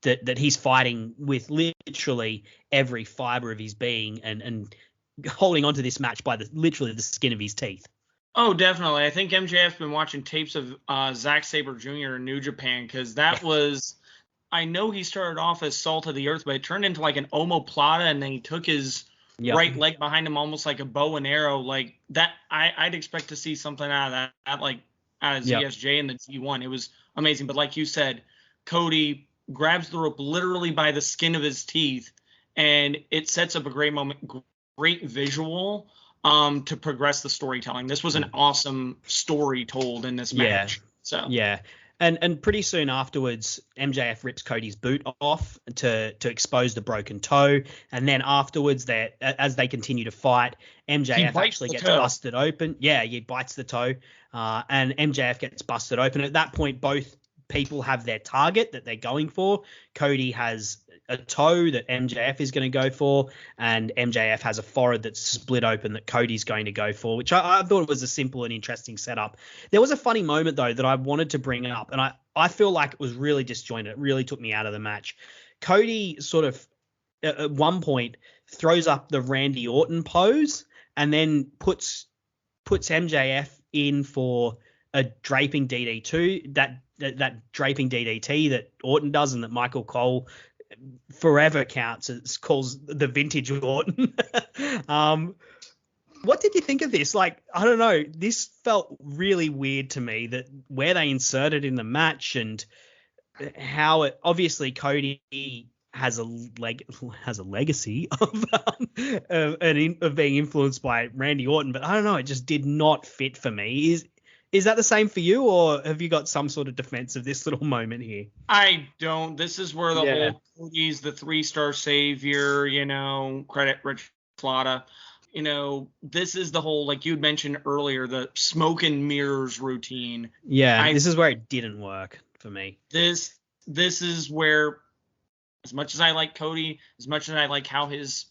that he's fighting with literally every fiber of his being and holding on to this match by literally the skin of his teeth. Oh, definitely. I think MJF's been watching tapes of Zack Sabre Jr. in New Japan, because that was, I know he started off as Salt of the Earth, but it turned into like an omoplata, and then he took his right leg behind him almost like a bow and arrow. Like that, I'd expect to see something out of that, like out of ZSJ and the G1. It was amazing. But like you said, Cody grabs the rope literally by the skin of his teeth, and it sets up a great moment, great visual to progress the storytelling. This was an awesome story told in this match. So And pretty soon afterwards, MJF rips Cody's boot off to expose the broken toe. And then afterwards, as they continue to fight, MJF actually gets busted open. Yeah, he bites the toe. And MJF gets busted open. At that point, both people have their target that they're going for. Cody has a toe that MJF is going to go for, and MJF has a forehead that's split open that Cody's going to go for, which I thought was a simple and interesting setup. There was a funny moment, though, that I wanted to bring up, and I feel like it was really disjointed. It really took me out of the match. Cody sort of, at one point, throws up the Randy Orton pose and then puts MJF in for a draping DDT, that draping DDT that Orton does and that Michael Cole forever calls the vintage Orton. What did you think of this? Like, I don't know. This felt really weird to me, that where they inserted in the match and how it, obviously Cody has a legacy of being influenced by Randy Orton, but I don't know. It just did not fit for me. Is that the same for you, or have you got some sort of defense of this little moment here? I don't. This is where the whole Cody's the 3-star savior, credit Rich Plata. This is the whole, like you'd mentioned earlier, the smoke and mirrors routine. Yeah, this is where it didn't work for me. This is where, as much as I like Cody, as much as I like how his,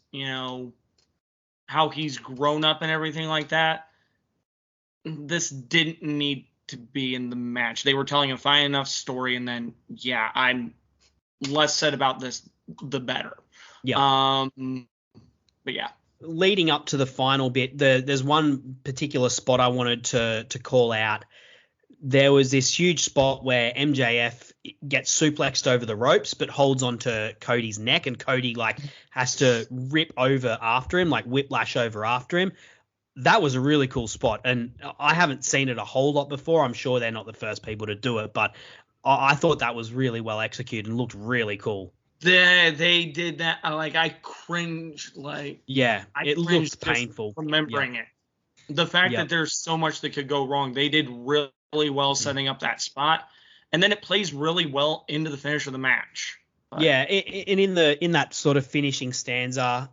how he's grown up and everything like that, this didn't need to be in the match. They were telling a fine enough story, and then, I'm less said about this, the better. Yeah. But yeah. Leading up to the final bit, there's one particular spot I wanted to call out. There was this huge spot where MJF gets suplexed over the ropes, but holds onto Cody's neck, and Cody has to rip over after him, whiplash over after him. That was a really cool spot, and I haven't seen it a whole lot before. I'm sure they're not the first people to do it, but I thought that was really well executed and looked really cool. They did that. I cringed. It looked painful. Remembering it. The fact that there's so much that could go wrong. They did really well setting up that spot, and then it plays really well into the finish of the match. But, and in that sort of finishing stanza,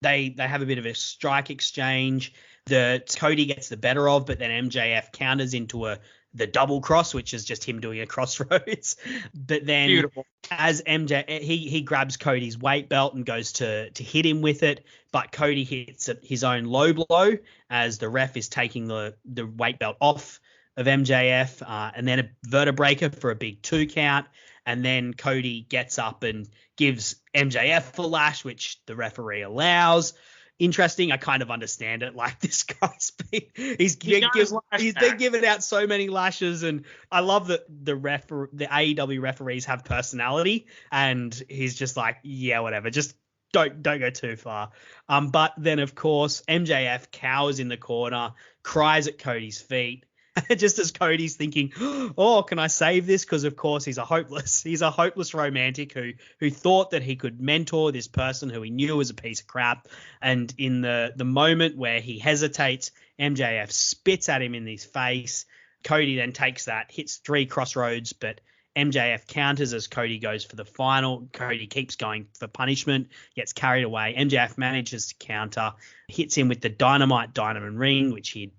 they have a bit of a strike exchange that Cody gets the better of, but then MJF counters into the double cross, which is just him doing a crossroads. But then beautiful. As he grabs Cody's weight belt and goes to hit him with it, but Cody hits his own low blow as the ref is taking the weight belt off of MJF, and then a vertebraker for a big 2 count. And then Cody gets up and gives MJF a lash, which the referee allows. Interesting. I kind of understand it. This guy's he's been giving out so many lashes, and I love that the AEW referees have personality, and he's just like, yeah, whatever, just don't go too far. But then of course MJF cowers in the corner, cries at Cody's feet. Just as Cody's thinking, oh, can I save this? Because of course he's a hopeless romantic who thought that he could mentor this person who he knew was a piece of crap. And in the moment where he hesitates, MJF spits at him in his face. Cody then takes that, hits 3 crossroads, but MJF counters as Cody goes for the final. Cody keeps going for punishment, gets carried away. MJF manages to counter, hits him with the dynamite diamond ring, which he'd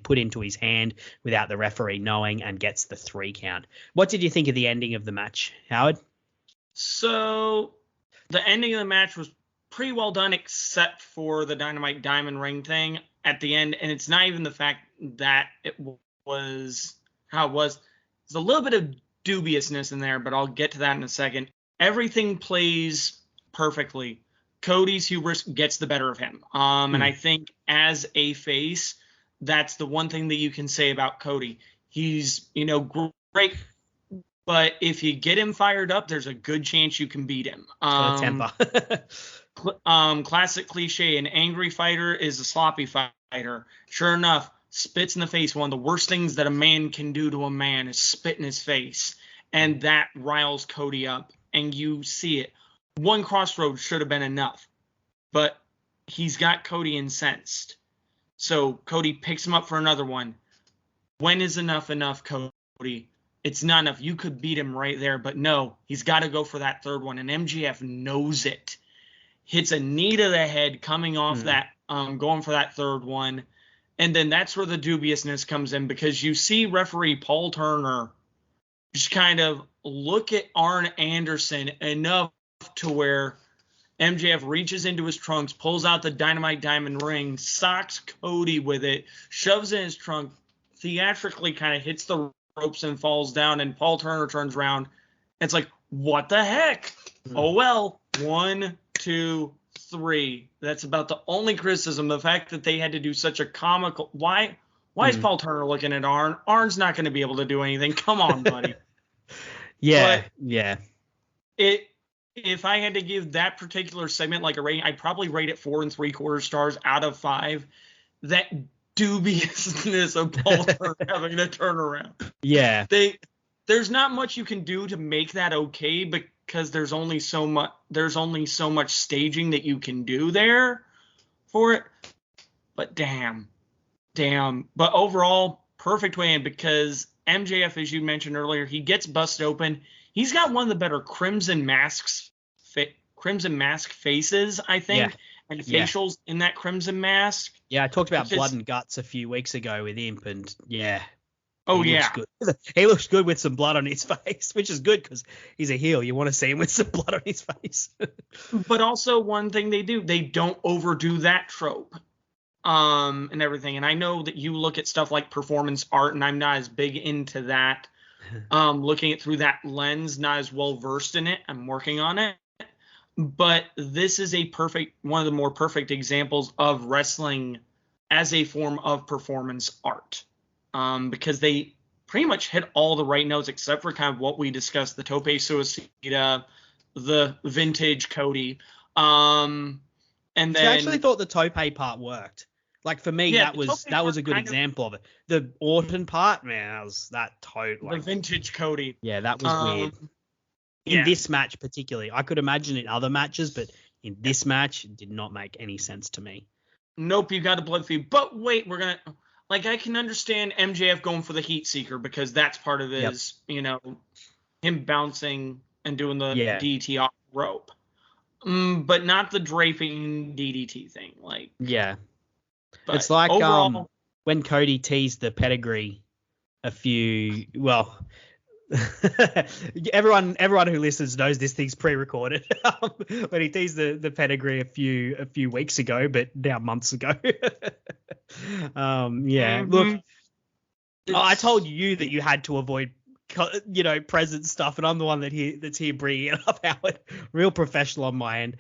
put into his hand without the referee knowing, and gets the 3 count. What did you think of the ending of the match, Howard? So the ending of the match was pretty well done, except for the dynamite diamond ring thing at the end. And it's not even the fact that it was how it was. There's a little bit of dubiousness in there, but I'll get to that in a second. Everything plays perfectly. Cody's hubris gets the better of him. And I think as a face, that's the one thing that you can say about Cody. He's, great, but if you get him fired up, there's a good chance you can beat him. Temper. Classic cliche, an angry fighter is a sloppy fighter. Sure enough, spits in the face. One of the worst things that a man can do to a man is spit in his face. And that riles Cody up, and you see it. 1 crossroads should have been enough, but he's got Cody incensed. So Cody picks him up for another one. When is enough, Cody? it's not enough. You could beat him right there, but no, he's got to go for that third one. And MJF knows it. Hits a knee to the head coming off that, going for that third one. And then that's where the dubiousness comes in, because you see referee Paul Turner just kind of look at Arn Anderson enough to where MJF reaches into his trunks, pulls out the Dynamite Diamond ring, socks Cody with it, shoves it in his trunk, theatrically kind of hits the ropes and falls down, and Paul Turner turns around. It's like, what the heck? Oh, well, 1, 2, 3. That's about the only criticism. The fact that they had to do such a comical. Why is Paul Turner looking at Arn? Arn's not going to be able to do anything. Come on, buddy. Yeah. If I had to give that particular segment like a rating, I'd probably rate it 4 3/4 stars out of 5. That dubiousness of Paul Turner having to turn around. Yeah. There's not much you can do to make that okay, because there's only so much staging that you can do there for it. But damn. But overall, perfect way in, because MJF, as you mentioned earlier, he gets busted open. He's got one of the better Crimson Mask faces, I think, and facials in that Crimson Mask. Yeah, I talked about Blood and Guts a few weeks ago with Imp, and looks good. He looks good with some blood on his face, which is good because he's a heel. You want to see him with some blood on his face. But also one thing they do, they don't overdo that trope. And everything. And I know that you look at stuff like performance art, and I'm not as big into that. Looking at through that lens, not as well versed in it. I'm working on it. But this is one of the more perfect examples of wrestling as a form of performance art. Because they pretty much hit all the right notes, except for kind of what we discussed, the Tope Suicida, the vintage Cody. And then I actually thought the Tope part worked. Like, for me, that was a good example of it. The Orton part, man, that the vintage Cody. Yeah, that was weird. In this match particularly. I could imagine in other matches, but in this match, it did not make any sense to me. Nope, you got a blood feud. But wait, I can understand MJF going for the Heat Seeker, because that's part of his, him bouncing and doing the DDT off the rope. But not the draping DDT thing. It's like overall, when Cody teased the pedigree everyone who listens knows this thing's pre-recorded. But he teased the pedigree a few weeks ago, but now months ago. Look, I told you that you had to avoid present stuff, and I'm the one that's here bringing it up, Howard. Real professional on my end.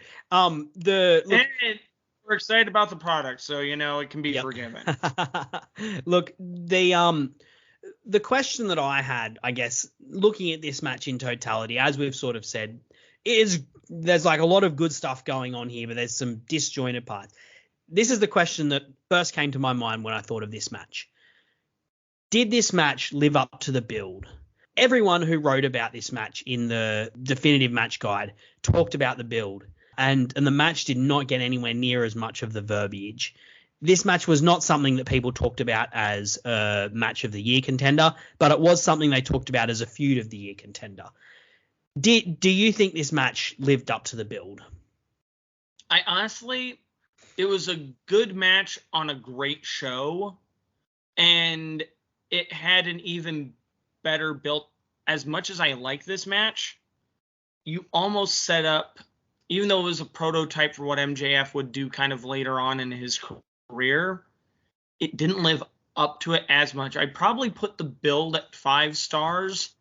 We're excited about the product, so it can be forgiven. Look, the question that I had, I guess, looking at this match in totality, as we've sort of said, is there's like a lot of good stuff going on here, but there's some disjointed parts. This is the question that first came to my mind when I thought of this match. Did this match live up to the build? Everyone who wrote about this match in the definitive match guide talked about the build. And the match did not get anywhere near as much of the verbiage. This match was not something that people talked about as a match of the year contender, but it was something they talked about as a feud of the year contender. Do you think this match lived up to the build? It was a good match on a great show, and it had an even better build. As much as I like this match, you almost set up, even though it was a prototype for what MJF would do kind of later on in his career, it didn't live up to it as much. I'd probably put the build at 5 stars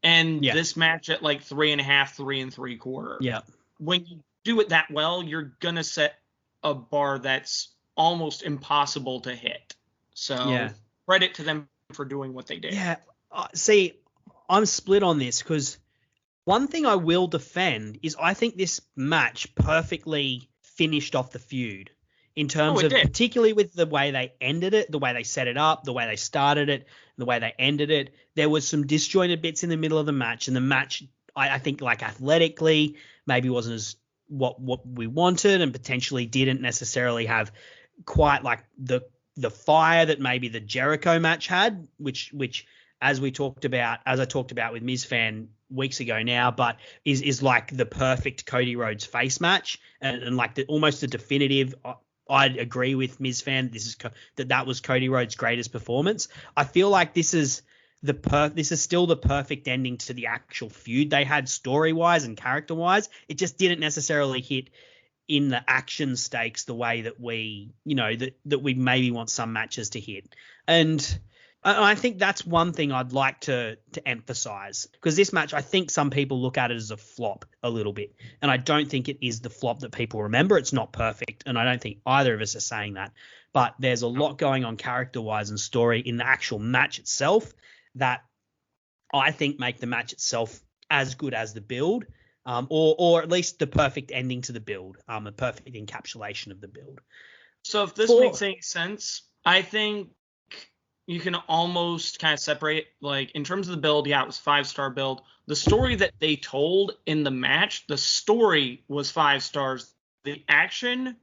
and this match at like 3.5, 3 3/4. Yeah. When you do it that well, you're going to set a bar that's almost impossible to hit. So credit to them for doing what they did. Yeah. See, I'm split on this because one thing I will defend is I think this match perfectly finished off the feud in terms of particularly with the way they ended it, the way they set it up, the way they started it, the way they ended it. There was some disjointed bits in the middle of the match, and the match, I think, like athletically, maybe wasn't as what we wanted, and potentially didn't necessarily have quite like the fire that maybe the Jericho match had, which as I talked about with Miz Fan weeks ago now, but is like the perfect Cody Rhodes face match and like almost a definitive. I'd agree with Miz Fan. That was Cody Rhodes' greatest performance. I feel like this is still the perfect ending to the actual feud they had story-wise and character-wise. It just didn't necessarily hit in the action stakes the way that we maybe want some matches to hit. And I think that's one thing I'd like to emphasize, because this match, I think some people look at it as a flop a little bit, and I don't think it is the flop that people remember. It's not perfect, and I don't think either of us are saying that. But there's a lot going on character-wise and story in the actual match itself that I think make the match itself as good as the build, or at least the perfect ending to the build, a perfect encapsulation of the build. So if this makes any sense, I think you can almost kind of separate, like, in terms of the build, yeah, it was 5-star build. The story that they told in the match, the story was 5 stars. The action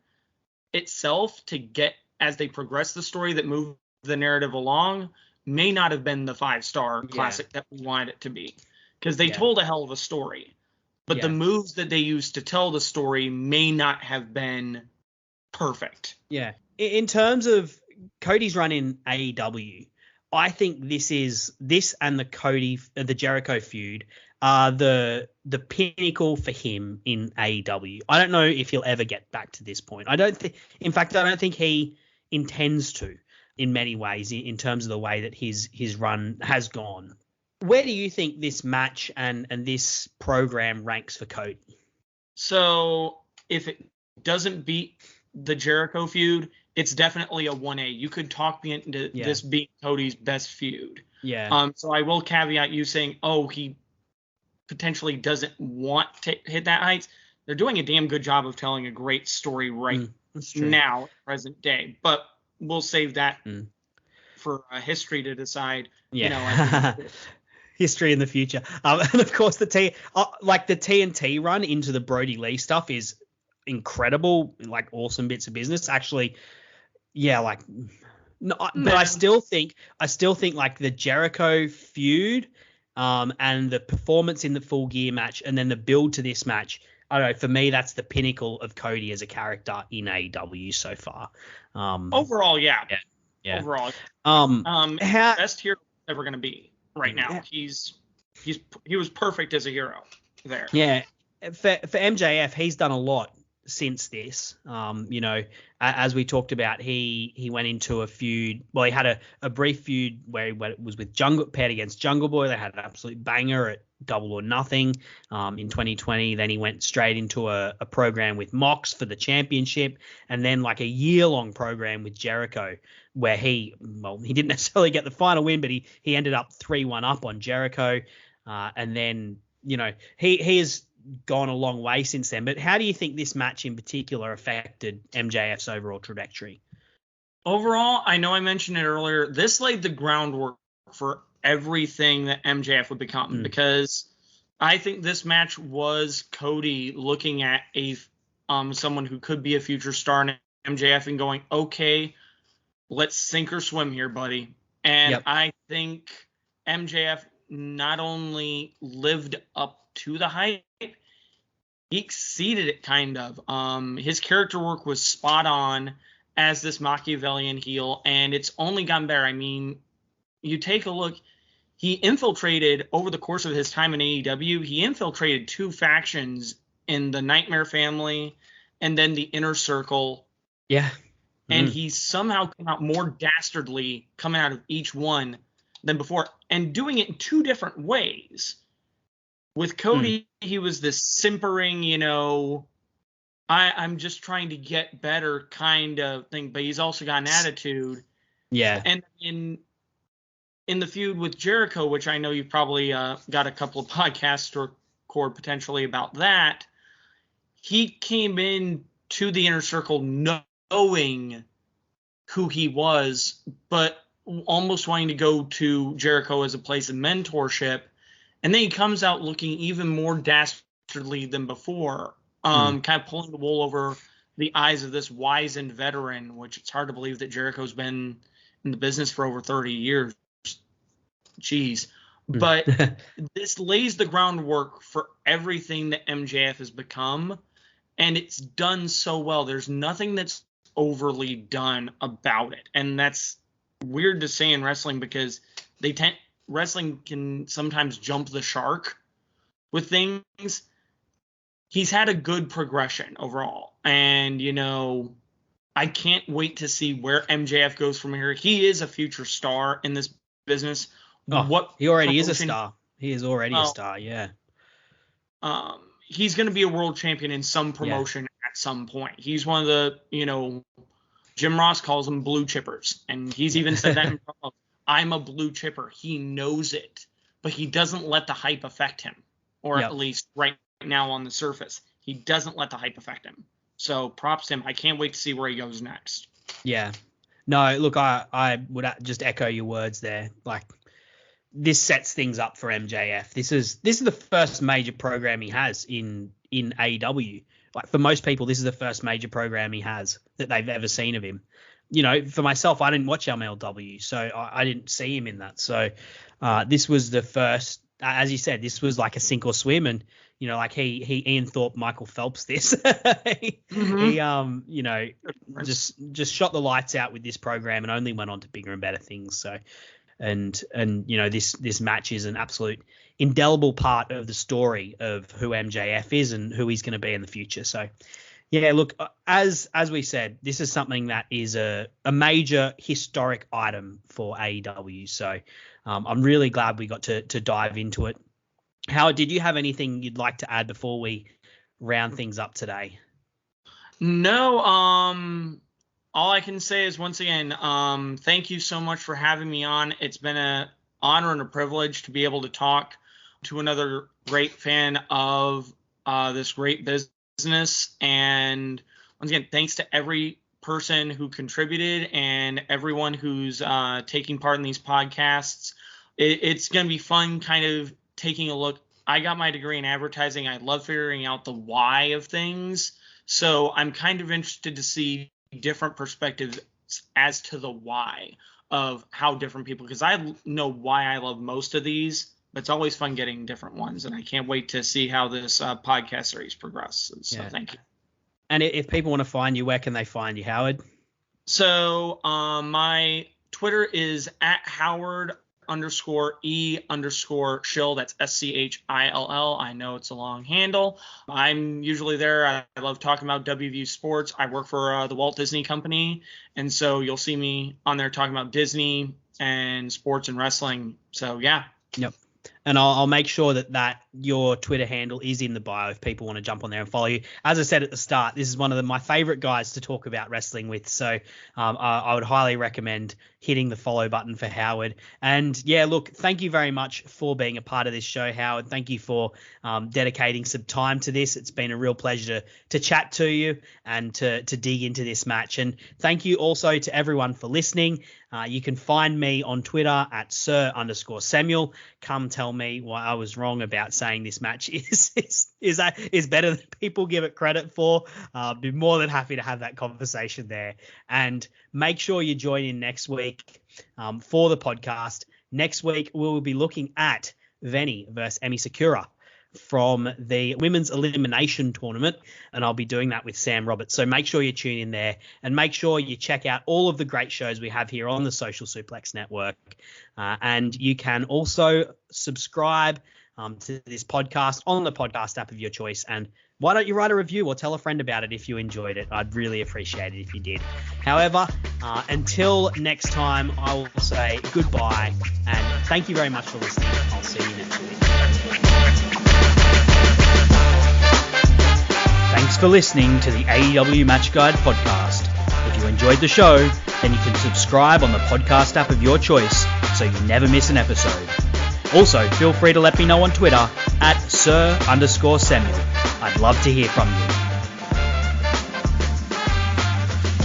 itself, to get as they progress the story that moved the narrative along, may not have been the 5-star classic that we wanted it to be, because they told a hell of a story, but the moves that they used to tell the story may not have been perfect. Yeah. In terms of Cody's run in AEW, I think this and the Jericho feud are the pinnacle for him in AEW. I don't know if he'll ever get back to this point. I don't think he intends to, in many ways, in terms of the way that his run has gone. Where do you think this match and this program ranks for Cody? So if it doesn't beat the Jericho feud, it's definitely a 1A. You could talk me into this being Cody's best feud. Yeah. So I will caveat you saying, he potentially doesn't want to hit that heights. They're doing a damn good job of telling a great story now, present day. But we'll save that for history to decide. Yeah. History in the future. And of course, the TNT run into the Brody Lee stuff is incredible, like awesome bits of business. Actually, but I still think like the Jericho feud, and the performance in the Full Gear match, and then the build to this match. I don't know. For me, that's the pinnacle of Cody as a character in AEW so far. Overall, yeah. Overall, best hero ever going to be right now. He was perfect as a hero there. Yeah, for MJF, he's done a lot since this. As we talked about, he went into a feud. Well, he had a brief feud where he was with paired against Jungle Boy. They had an absolute banger at Double or Nothing in 2020. Then he went straight into a program with Mox for the championship, and then like a year-long program with Jericho where he didn't necessarily get the final win, but he ended up 3-1 up on Jericho, and then he has gone a long way since then. But how do you think this match in particular affected MJF's overall trajectory? Overall, I know I mentioned it earlier, this laid the groundwork for everything that MJF would become, because I think this match was Cody looking at someone who could be a future star in MJF and going, okay, let's sink or swim here, buddy. And I think MJF not only lived up to the hype, he exceeded it kind of. His character work was spot on as this Machiavellian heel, and it's only gotten better. I mean, you take a look, he infiltrated, over the course of his time in AEW, he infiltrated 2 factions in the Nightmare Family and then the Inner Circle. Yeah. And he somehow come out more dastardly coming out of each one than before, and doing it in 2 different ways. With Cody, he was this simpering, I'm just trying to get better kind of thing, but he's also got an attitude. Yeah. And in the feud with Jericho, which I know you've probably got a couple of podcasts to record potentially about that, he came in to the Inner Circle knowing who he was, but almost wanting to go to Jericho as a place of mentorship. And then he comes out looking even more dastardly than before, kind of pulling the wool over the eyes of this wizened veteran, which it's hard to believe that Jericho's been in the business for over 30 years. Jeez. But this lays the groundwork for everything that MJF has become, and it's done so well. There's nothing that's overly done about it, and that's weird to say in wrestling because wrestling can sometimes jump the shark with things. He's had a good progression overall, and I can't wait to see where MJF goes from here. He is a future star in this business. He already is a star. He is already a star, yeah. He's going to be a world champion in some promotion at some point. He's one of the, Jim Ross calls them blue chippers. And he's even said that in promo. I'm a blue chipper. He knows it, but he doesn't let the hype affect him, or at least right now on the surface. He doesn't let the hype affect him. So props to him. I can't wait to see where he goes next. Yeah. No, look, I would just echo your words there. Like, this sets things up for MJF. This is the first major program he has in AEW. Like, for most people, this is the first major program he has that they've ever seen of him. For myself, I didn't watch MLW, so I didn't see him in that. So this was the first, as you said, this was like a sink or swim, and like he Ian Thorpe, Michael Phelps this. He just shot the lights out with this program and only went on to bigger and better things. So and this match is an absolute indelible part of the story of who MJF is and who he's going to be in the future. So yeah, look, as we said, this is something that is a major historic item for AEW. So I'm really glad we got to dive into it. Howard, did you have anything you'd like to add before we round things up today? No, all I can say is, once again, thank you so much for having me on. It's been an honor and a privilege to be able to talk to another great fan of this great business. And once again, thanks to every person who contributed and everyone who's taking part in these podcasts. It's going to be fun kind of taking a look. I got my degree in advertising. I love figuring out the why of things. So I'm kind of interested to see different perspectives as to the why of how different people, because I know why I love most of these, but it's always fun getting different ones. And I can't wait to see how this podcast series progresses. So thank you. And if people want to find you, where can they find you, Howard? So my Twitter is @Howard_E_Shill. That's SCHILL. I know it's a long handle. I'm usually there. I love talking about WVU sports. I work for the Walt Disney Company, and so you'll see me on there talking about Disney and sports and wrestling. So yeah. Yep. And I'll make sure that your Twitter handle is in the bio if people want to jump on there and follow you. As I said at the start, this is one of my favorite guys to talk about wrestling with. So I would highly recommend hitting the follow button for Howard. And yeah, look, thank you very much for being a part of this show, Howard. Thank you for dedicating some time to this. It's been a real pleasure to chat to you and to dig into this match. And thank you also to everyone for listening. You can find me on Twitter at Sir_Samuel. Come tell me why I was wrong about saying this match is better than people give it credit for. I'd be more than happy to have that conversation there. And make sure you join in next week for the podcast. Next week, we'll be looking at Veni versus Emi Sakura from the Women's Elimination Tournament, and I'll be doing that with Sam Roberts. So make sure you tune in there, and make sure you check out all of the great shows we have here on the Social Suplex Network. And you can also subscribe to this podcast on the podcast app of your choice. And why don't you write a review or tell a friend about it if you enjoyed it? I'd really appreciate it if you did. However, until next time, I will say goodbye, and thank you very much for listening. I'll see you next week. Thanks for listening to the AEW Match Guide podcast. If you enjoyed the show, then you can subscribe on the podcast app of your choice so you never miss an episode. Also, feel free to let me know on Twitter at Sir_Samuel. I'd love to hear from you.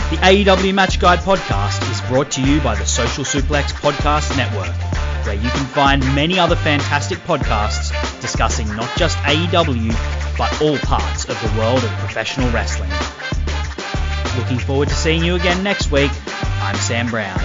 The AEW Match Guide podcast is brought to you by the Social Suplex Podcast Network, where you can find many other fantastic podcasts discussing not just AEW, but all parts of the world of professional wrestling. Looking forward to seeing you again next week. I'm Sam Brown.